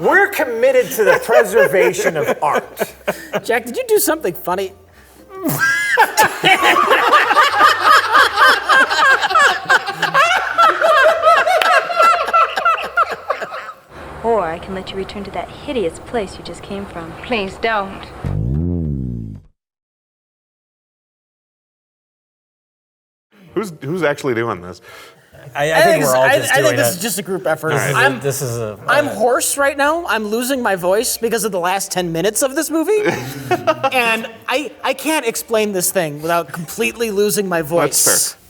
We're committed to the preservation of art. Jack, did you do something funny? Or I can let you return to that hideous place you just came from. Please don't. Who's actually doing this? I think we're all just doing I think this it. is just a group effort. Right. I'm hoarse right now. I'm losing my voice because of the last 10 minutes of this movie. And I can't explain this thing without completely losing my voice. That's fair.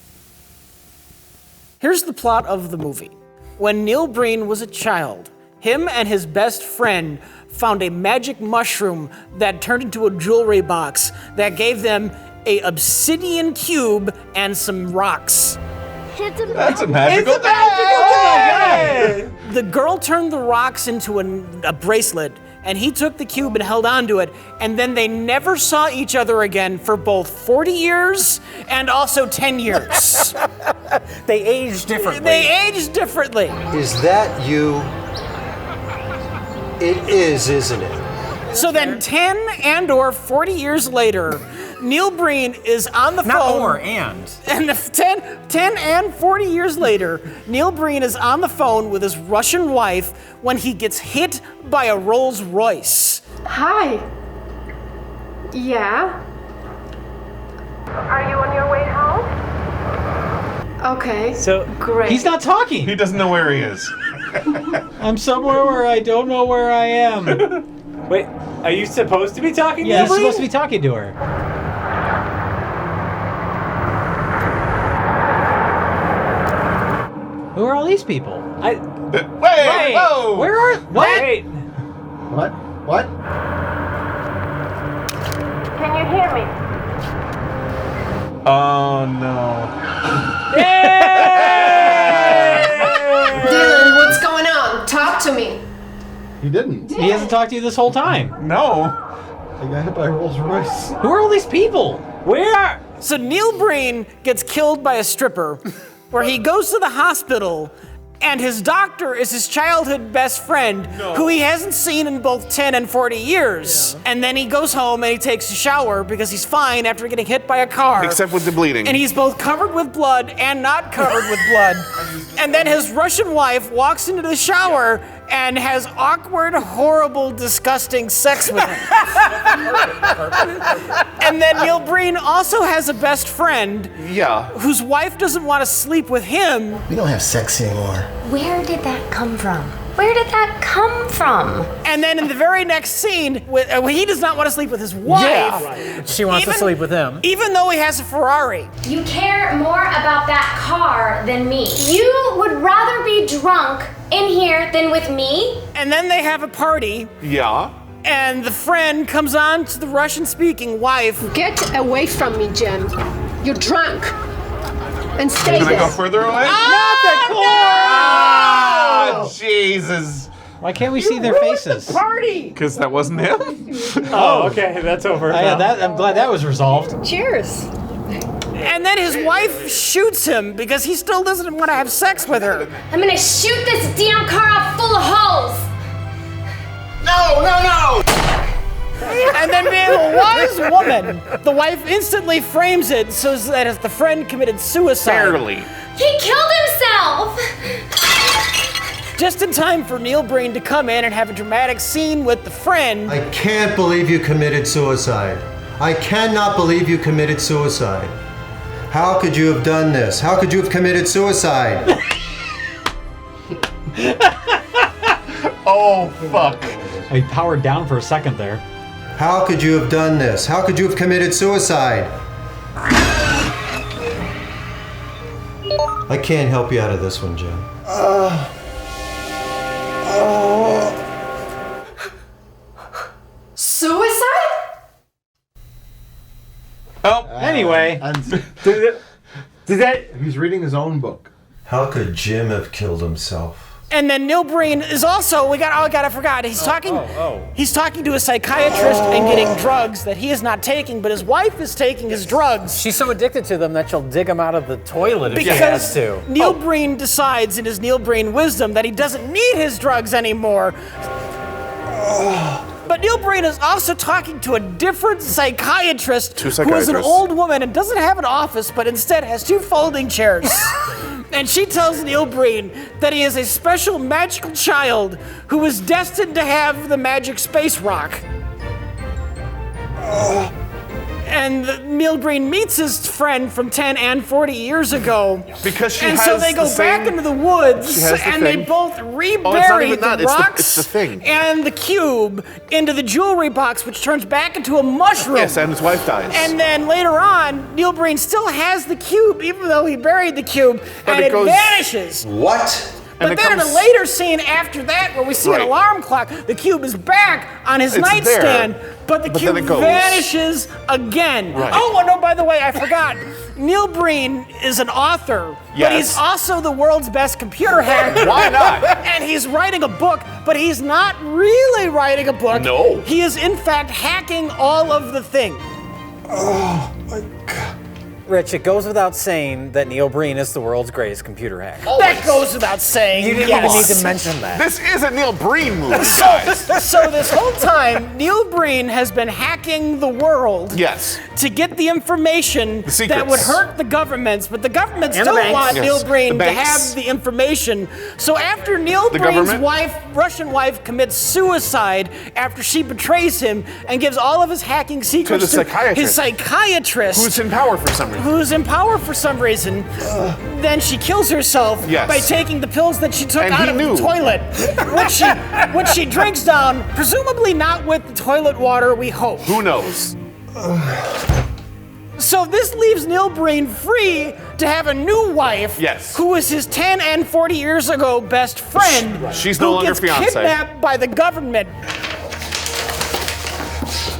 Here's the plot of the movie. When Neil Breen was a child, him and his best friend found a magic mushroom that turned into a jewelry box that gave them a obsidian cube and some rocks. That's a magical thing. The girl turned the rocks into a bracelet, and he took the cube and held onto it, and then they never saw each other again for both 40 years and also 10 years. They aged differently. They aged differently. Is that you? It is, isn't it? So then 10 and or 40 years later, Neil Breen is on the phone. Not or, and. And 10 and 40 years later, Neil Breen is on the phone with his Russian wife when he gets hit by a Rolls Royce. Hi. Yeah? Are you on your way home? Okay. So great. He's not talking. He doesn't know where he is. I'm somewhere where I don't know where I am. Wait, are you supposed to be talking Yeah, to he's supposed to be talking to her. Who are all these people? Wait! Whoa! Where are what? Wait. What? Can you hear me? Oh no. Dylan, what's going on? Talk to me. He didn't. He hasn't talked to you this whole time. No. I got hit by a Rolls Royce. Who are all these people? Where? So Neil Breen gets killed by a stripper, where he goes to the hospital, and his doctor is his childhood best friend, who he hasn't seen in both 10 and 40 years. Yeah. And then he goes home and he takes a shower because he's fine after getting hit by a car. Except with the bleeding. And he's both covered with blood and not covered with blood. And then his Russian wife walks into the shower and has awkward, horrible, disgusting sex with him. And then Neil Breen also has a best friend whose wife doesn't want to sleep with him. We don't have sex anymore. Where did that come from? Where did that come from? And then in the very next scene, he does not want to sleep with his wife. Yeah, right. She wants to sleep with him. Even though he has a Ferrari. You care more about that car than me. You would rather be drunk in here than with me? And then they have a party. Yeah. And the friend comes on to the Russian-speaking wife. Get away from me, Jen. You're drunk. And stay Can there. I go further away? Not the Oh, Jesus. Why can't we see their faces? Party! Because that wasn't him? Oh, okay, that's over. Yeah, I'm glad that was resolved. Cheers. And then his wife shoots him because he still doesn't want to have sex with her. I'm gonna shoot this damn car off full of holes. No! And then being a wise woman, the wife instantly frames it so that if the friend committed suicide. Barely. He killed himself. just in time for Neil Breen to come in and have a dramatic scene with the friend. I can't believe you committed suicide. I cannot believe you committed suicide. How could you have done this? How could you have committed suicide? Oh, fuck. I powered down for a second there. How could you have done this? How could you have committed suicide? I can't help you out of this one, Jim. Suicide? Oh, anyway. Did that? He's reading his own book. How could Jim have killed himself? And then Neil Breen is also, I forgot, he's talking to a psychiatrist and getting drugs that he is not taking, but his wife is taking his drugs. She's so addicted to them that she'll dig him out of the toilet if she has to. Because Neil Breen decides in his Neil Breen wisdom that he doesn't need his drugs anymore. But Neil Breen is also talking to a different psychiatrist who is an old woman and doesn't have an office, but instead has 2 folding chairs. And she tells Neil Breen that he is a special magical child who was destined to have the magic space rock. And Neil Breen meets his friend from 10 and 40 years ago. Because she and has so they go the back same- into the woods She has the and they thing. both Oh, it's not rebury even the that, rocks it's the thing. and the cube into the jewelry box, which turns back into a mushroom. Yes, and his wife dies. And then later on, Neil Breen still has the cube, even though he buried the cube, But and it it goes- vanishes. What? But then in a later scene after that, where we see an Right. alarm clock, the cube is back on his It's nightstand, there, but the but cube then it goes. vanishes again. Right. Oh, no, by the way, I forgot. Neil Breen is an author, but Yes. he's also the world's best computer hacker. Why not? And he's writing a book, but he's not really writing a book. No. He is, in fact, hacking all of the things. Oh my God. Rich, it goes without saying that Neil Breen is the world's greatest computer hacker. That goes without saying. You didn't yes. even need to mention that. This is a Neil Breen movie, guys. So this whole time, Neil Breen has been hacking the world Yes. to get the information The that would secrets. hurt the governments, but the governments And the don't banks. want Yes. Neil Breen The to banks. have the information. So after Neil The Breen's government? wife, Russian wife, commits suicide after she betrays him and gives all of his hacking secrets the psychiatrist. his psychiatrist, Who's in power for some reason. who's in power for some reason, then she kills herself Yes. by taking the pills that she took And out he of knew. the toilet, which she drinks down, presumably not with the toilet water, we hope. Who knows? So this leaves Neil Breen free to have a new wife, Yes. who was his 10 and 40 years ago best friend, She's who no longer gets fiancé. kidnapped by the government.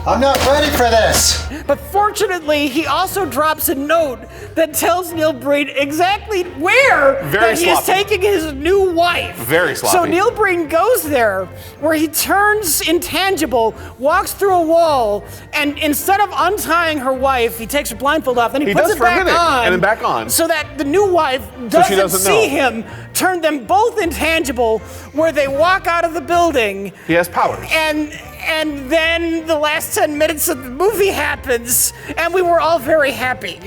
I'm not ready for this. But fortunately, he also drops a note that tells Neil Breen exactly where Very that he is sloppy. taking his new wife. Very sloppy. So Neil Breen goes there, where he turns intangible, walks through a wall, and instead of untying her wife, he takes her blindfold off, then he puts does it for a back minute, on, and then back on. so that the new wife So she doesn't doesn't see know. him. Turn them both intangible, where they walk out of the building. He has powers. And then the last 10 minutes of the movie happens, and we were all very happy.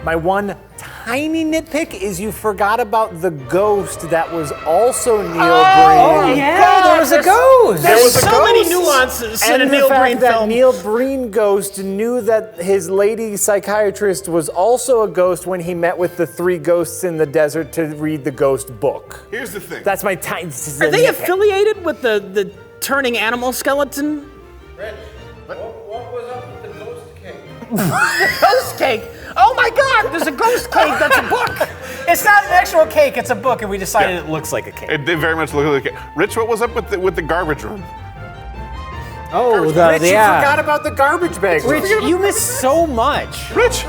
My one tiny nitpick is you forgot about the ghost that was also Neil Breen. Oh, yeah, there was a ghost. There's so many nuances in And a the Neil fact Breen that film. Neil Breen ghost knew that his lady psychiatrist was also a ghost when he met with the 3 ghosts in the desert to read the ghost book. Here's the thing. That's my tiny. Are they affiliated with the turning animal skeleton? What was up with the ghost cake? The ghost cake. Oh my God! There's a ghost cake. That's a book. It's not an actual cake, it's a book, and we decided it looks like a cake. It did very much look like it. Rich, what was up with the garbage room? Oh, Rich, you forgot about the garbage bag. Rich, you missed so much. Rich!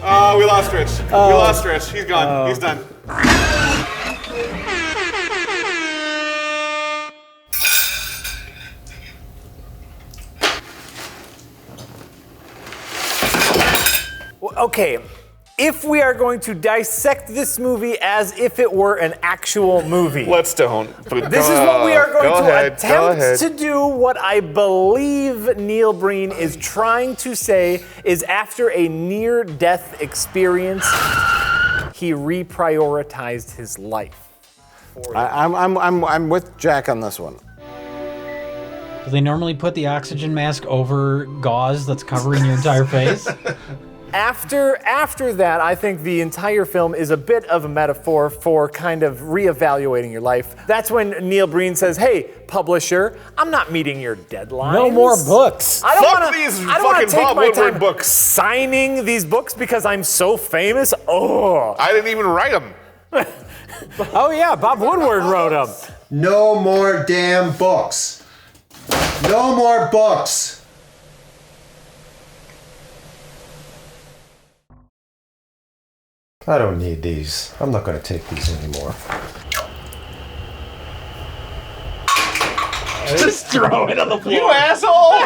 Oh, we lost Rich. We lost Rich. He's gone. He's done. Okay, if we are going to dissect this movie as if it were an actual movie. Let's don't. This is what we are going to attempt to do. What I believe Neil Breen is trying to say is after a near-death experience, he reprioritized his life. I'm with Jack on this one. Do they normally put the oxygen mask over gauze that's covering your entire face? After that, I think the entire film is a bit of a metaphor for kind of reevaluating your life. That's when Neil Breen says, "Hey, publisher, I'm not meeting your deadlines. No more books. I don't Fuck want these to fucking take Bob my Woodward time books. signing these books because I'm so famous." Oh, I didn't even write them. Oh yeah, Bob Woodward wrote them. No more damn books. No more books. I don't need these. I'm not going to take these anymore. Just throw it on the floor. You asshole!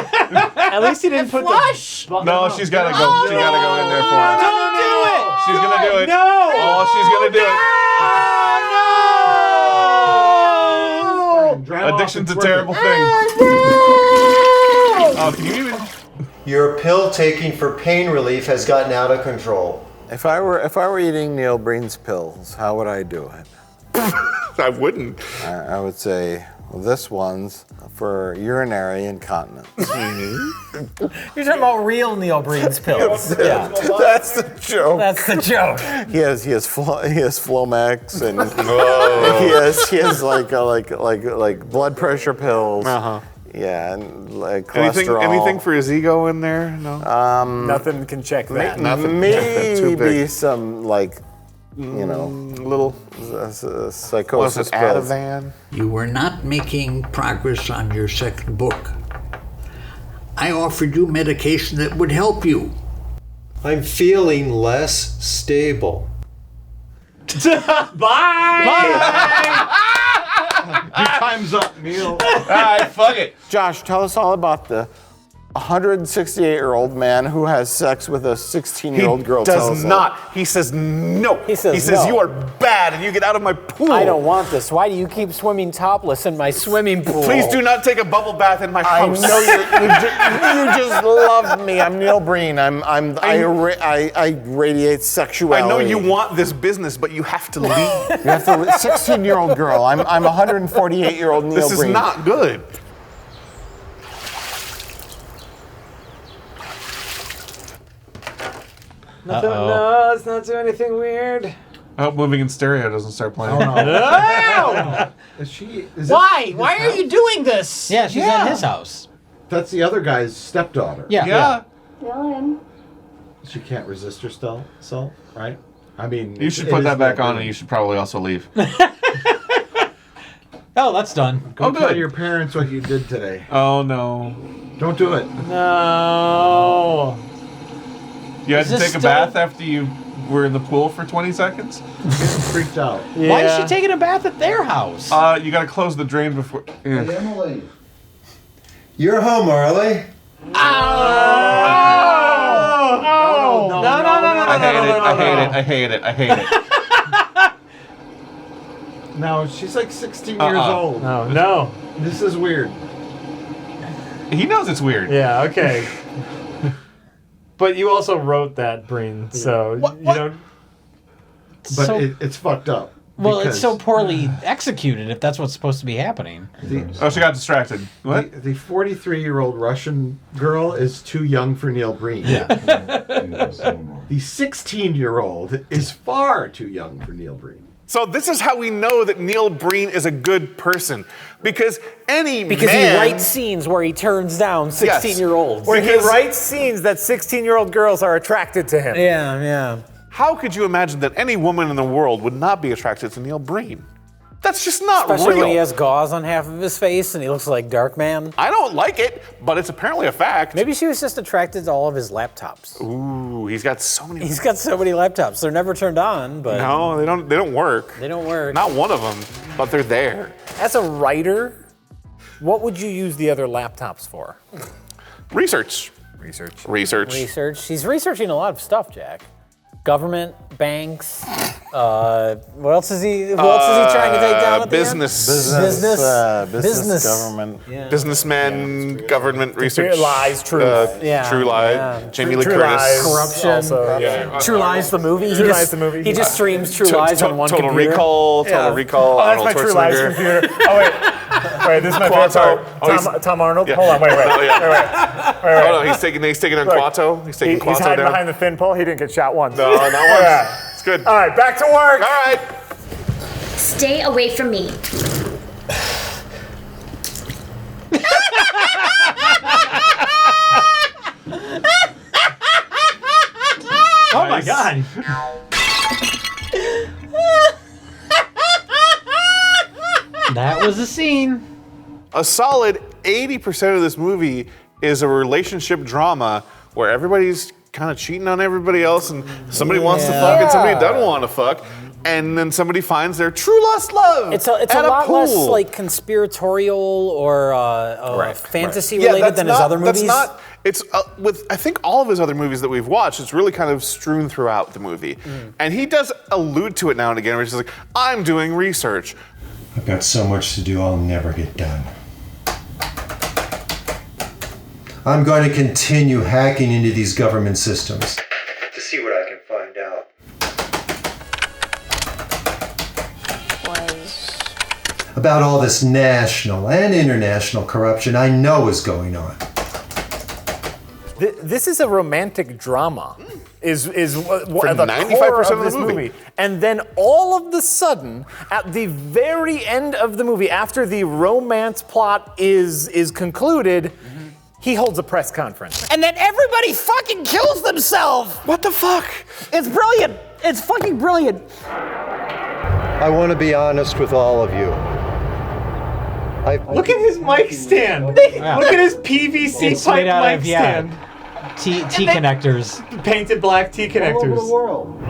At least he didn't put flush. No, she's gotta go. She gotta go in there for him. Don't do it. She's gonna do it. No. Oh, she's gonna do it. Addiction's a terrible thing. Oh, can you even? Your pill taking for pain relief has gotten out of control. If I were eating Neil Breen's pills, how would I do it? I wouldn't. I would say, well, this one's for urinary incontinence. You're talking about real Neil Breen's pills. Yeah, that's the joke. That's the joke. He has Flomax and he has like blood pressure pills. Uh-huh. Yeah, and like cholesterol. Anything for his ego in there? No. Nothing can check that. Nothing. Maybe some little psychosis pills. Ativan? You were not making progress on your second book. I offered you medication that would help you. I'm feeling less stable. Bye. Your time's up, Neil. All right, fuck it. Josh, tell us all about the 168-year-old man who has sex with a 16-year-old girl. Does not. He says no. He says no. You are bad and you get out of my pool. I don't want this. Why do you keep swimming topless in my swimming pool? Please do not take a bubble bath in my house. I know you just love me. I'm Neil Breen. I radiate sexuality. I know you want this business, but you have to leave. You have to. 16-year-old girl. I'm 148-year-old Neil Breen. This is not good. Nothing. No, let's not do anything weird. I hope Moving in Stereo doesn't start playing. No! Why? Why are you doing this? Yeah, she's at his house. That's the other guy's stepdaughter. Yeah. Dylan. She can't resist herself, right? I mean, You should put that back on, and you should probably also leave. Oh, that's done. Go tell your parents what you did today. Oh no! Don't do it. No. You had to take a bath after you were in the pool for 20 seconds? Getting freaked out. Yeah. Why is she taking a bath at their house? You gotta close the drain before. Yeah. Hey, Emily. You're home early. No. I hate it. No, she's like 16 years old. No. This is weird. He knows it's weird. Yeah. Okay. But you also wrote that, Breen, so you don't. But it's fucked up. Well, it's so poorly executed if that's what's supposed to be happening. She got distracted. What? The 43-year-old Russian girl is too young for Neil Breen. Yeah. The 16-year-old is far too young for Neil Breen. So this is how we know that Neil Breen is a good person. Because he writes scenes where he turns down 16-year-olds. Where he writes scenes that 16-year-old girls are attracted to him. Yeah. How could you imagine that any woman in the world would not be attracted to Neil Breen? That's just not Especially real. when he has gauze on half of his face and he looks like Darkman. I don't like it, but it's apparently a fact. Maybe she was just attracted to all of his laptops. Ooh, he's got so many. He's got so many laptops. They're never turned on, but no, they don't work. They don't work. Not one of them, but they're there. As a writer, what would you use the other laptops for? Research. Research. Research. He's researching a lot of stuff, Jack. Government, banks. What else is he? Who else is he trying to take down? At Business. Business. Government. Yeah. Businessmen, government research. Lies, truth. True Lie. Yeah. Jamie Lee True Curtis. Lies. Corruption. Also, True Lies, the movie. True Lies, the movie. He just streams True Lies on one Total computer. Recall. Total Recall. Oh, that's Arnold my True Lies Schwarzenegger. computer. Oh, wait. Wait, this is my favorite part. Tom Arnold? Yeah. Hold on, wait. Oh, no, he's taking on Look, Quato. He's taking Quato He's hiding down. behind the thin pole. He didn't get shot once. No, not once. Yeah. It's good. All right, back to work. All right. Stay away from me. Oh my god. That was a scene. A solid 80% of this movie is a relationship drama where everybody's kind of cheating on everybody else and somebody wants to fuck and somebody doesn't want to fuck. And then somebody finds their true lost love. It's a lot less like conspiratorial or fantasy related than his other movies. That's not. It's with I think all of his other movies that we've watched. It's really kind of strewn throughout the movie, and he does allude to it now and again. Where he's just like, "I'm doing research." I've got so much to do, I'll never get done. I'm going to continue hacking into these government systems to see what I can find out. About all this national and international corruption I know is going on. This is a romantic drama. Is the 95% core of of the this movie. And then all of the sudden, at the very end of the movie, after the romance plot is concluded, he holds a press conference. And then everybody fucking kills themselves. What the fuck? It's brilliant. It's fucking brilliant. I want to be honest with all of you. Look at his mic stand. Look at his PVC It's pipe made out mic of, stand. T connectors. Painted black T connectors. All over the world.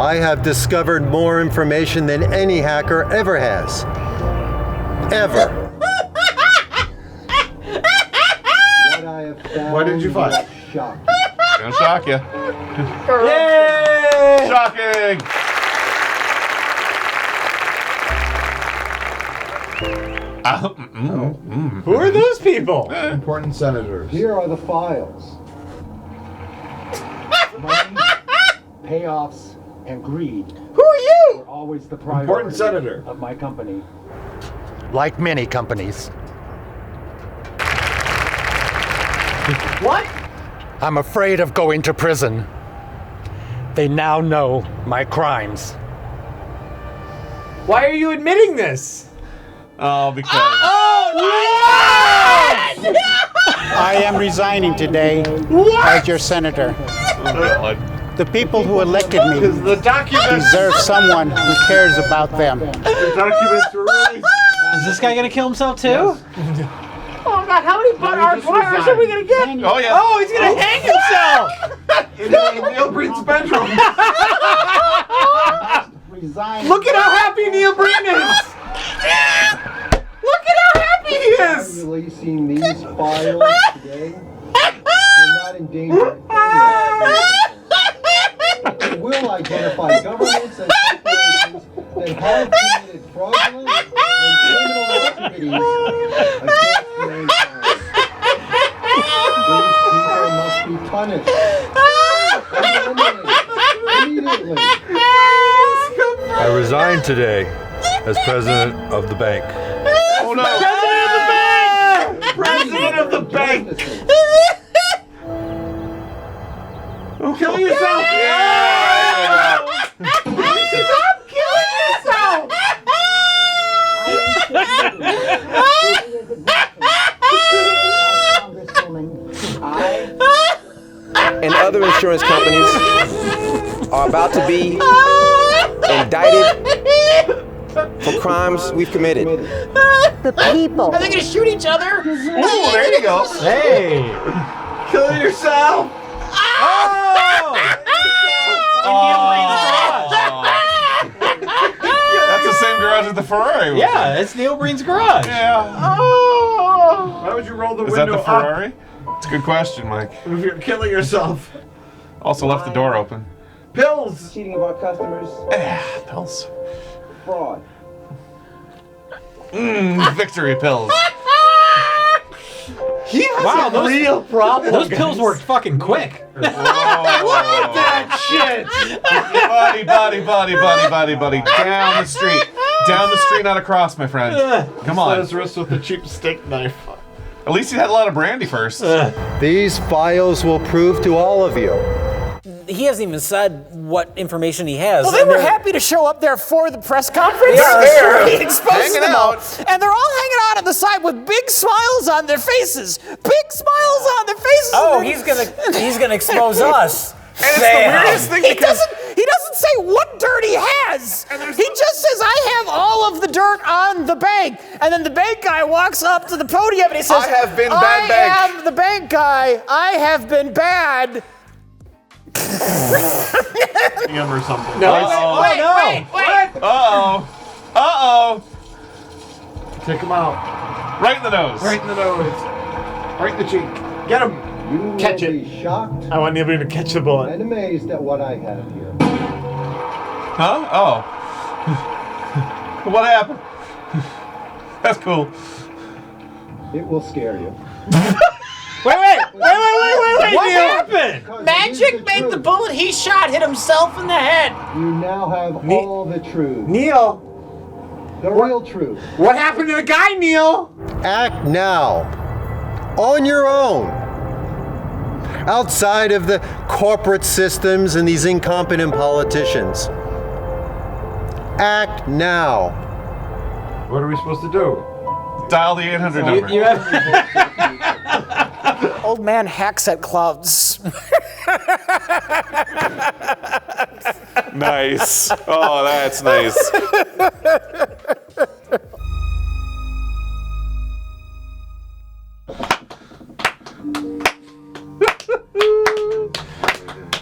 I have discovered more information than any hacker ever has. Ever. What did you find? Gonna shock you. Yay! Shocking! Who are those people? Important senators. Here are the files. Money, payoffs, and greed Who are you? were always the priority Important senator. of my company. Like many companies. What? I'm afraid of going to prison. They now know my crimes. Why are you admitting this? Oh, because. I am resigning today as your senator. The people who elected me The documents. deserve someone who cares about them. The documents were released. Is this guy gonna kill himself too? Oh God, how many butt wires are we gonna get? Oh, yeah. Oh, he's gonna hang himself! In Neil Breen's bedroom. Resign. Look at how happy Neil Breen is! Look at how happy he is! Releasing these files today will not endanger it will identify governments and corporations that have committed fraudulent and criminal activities against mankind. These people must be punished. Immediately. I resign today as president of the bank. Oh, no. President of the bank! Kill yourself! Yeah! Stop killing yourself! And other insurance companies are about to be indicted for crimes we've committed. The people. Are they gonna shoot each other? Oh, there you go. Hey! Kill yourself! That's the same garage as the Ferrari. was. Yeah, it's Neil Breen's garage. Yeah. Why would you roll the Is that window the Ferrari? It's a good question, Mike. up if you're killing yourself? Also left the door open. Pills! Cheating of our customers. Pills. Fraud. Victory pills. He has a real problem. Those pills worked fucking quick. Look at that shit! Buddy. Down the street. Down the street, not across, my friend. Come on. Slit his wrist with a cheap steak knife. At least he had a lot of brandy first. These files will prove to all of you. He hasn't even said what information he has. Well, they were happy to show up there for the press conference. Yeah, there. sure. He exposes them all. And they're all hanging out on the side with big smiles on their faces. Big smiles on their faces. Oh, he's gonna expose us. And it's the weirdest thing He because doesn't say what dirt he has. He just says, I have all of the dirt on the bank. And then the bank guy walks up to the podium and he says, I have been bad bank. I am the bank guy. I have been bad. Him or something. No. Wait. Uh-oh. Take him out. Right in the nose. Right in the nose. Right in the cheek. Get him. You Catch will it. be shocked I want Neil to catch the bullet. and amazed at what I have here. Huh? Oh. What happened? That's cool. It will scare you. Wait, what Neil. happened? Magic made the bullet he shot hit himself in the head. You now have all the truth. Neil, The real truth. what happened to the guy, Neil? Act now. On your own. Outside of the corporate systems and these incompetent politicians. Act now. What are we supposed to do? Dial the 800 number. You have Old man hacks at clouds. nice. Oh, that's nice.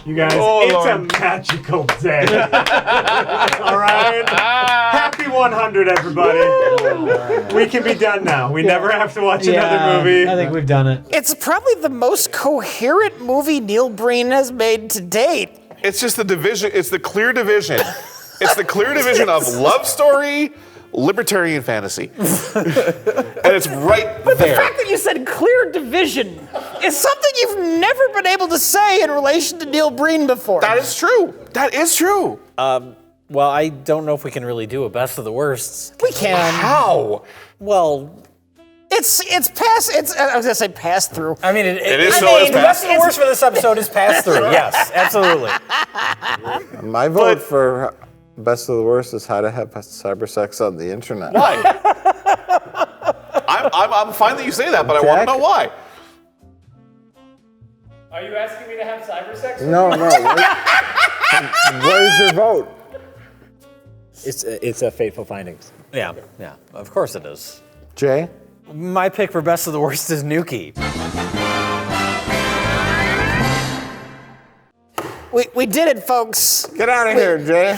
You guys, Oh, it's Lord. a magical day. All right? Happy 100, everybody. We can be done now. We never have to watch another movie. I think we've done it. It's probably the most coherent movie Neil Breen has made to date. It's just the division. It's the clear division. It's the clear division of love story, libertarian fantasy. And it's right But the there. fact that you said clear division is something you've never been able to say in relation to Neil Breen before. That is true. That is true. Well, I don't know if we can really do a best of the worsts. We can. How? Well, It's past. I was gonna say pass through. I mean, It is still the is best pass. of the worst for this episode is pass through. Yes, absolutely. My vote for best of the worst is how to have cyber sex on the internet. Why? I'm fine that you say that, but I want to know why. Are you asking me to have cyber sex? No. What is your vote? It's a Fateful Findings. Yeah, of course it is. Jay? My pick for best of the worst is Nuki. We did it, folks. Get out of here, Jay.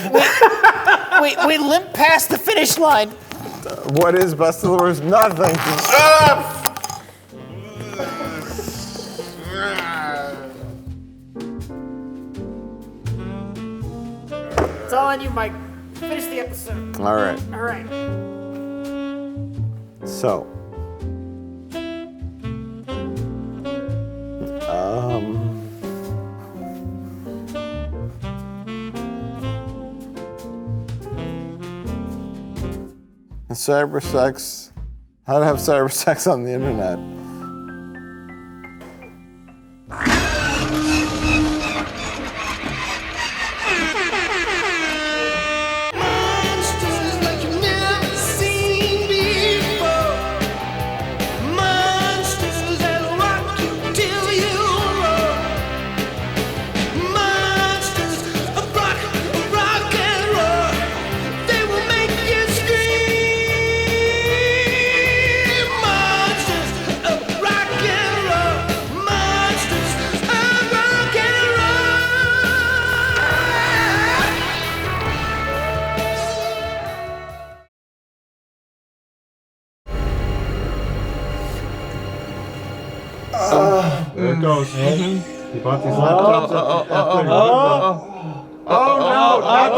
We limped past the finish line. What is best of the worst? Nothing. Shut up! It's all on you, Mike. Finish the episode. All right. All right. So. Cyber sex. How to have cyber sex on the internet. There it goes. He bought these laptops.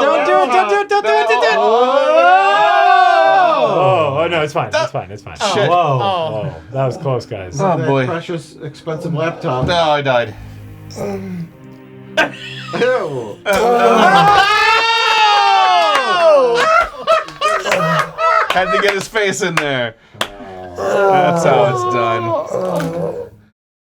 Don't do it! Oh, no, it's fine. It's fine. Shit. Whoa. That was close, guys. Oh, That boy. precious, expensive laptop. No, I died. Ew. Had to get his face in there. That's how it's done.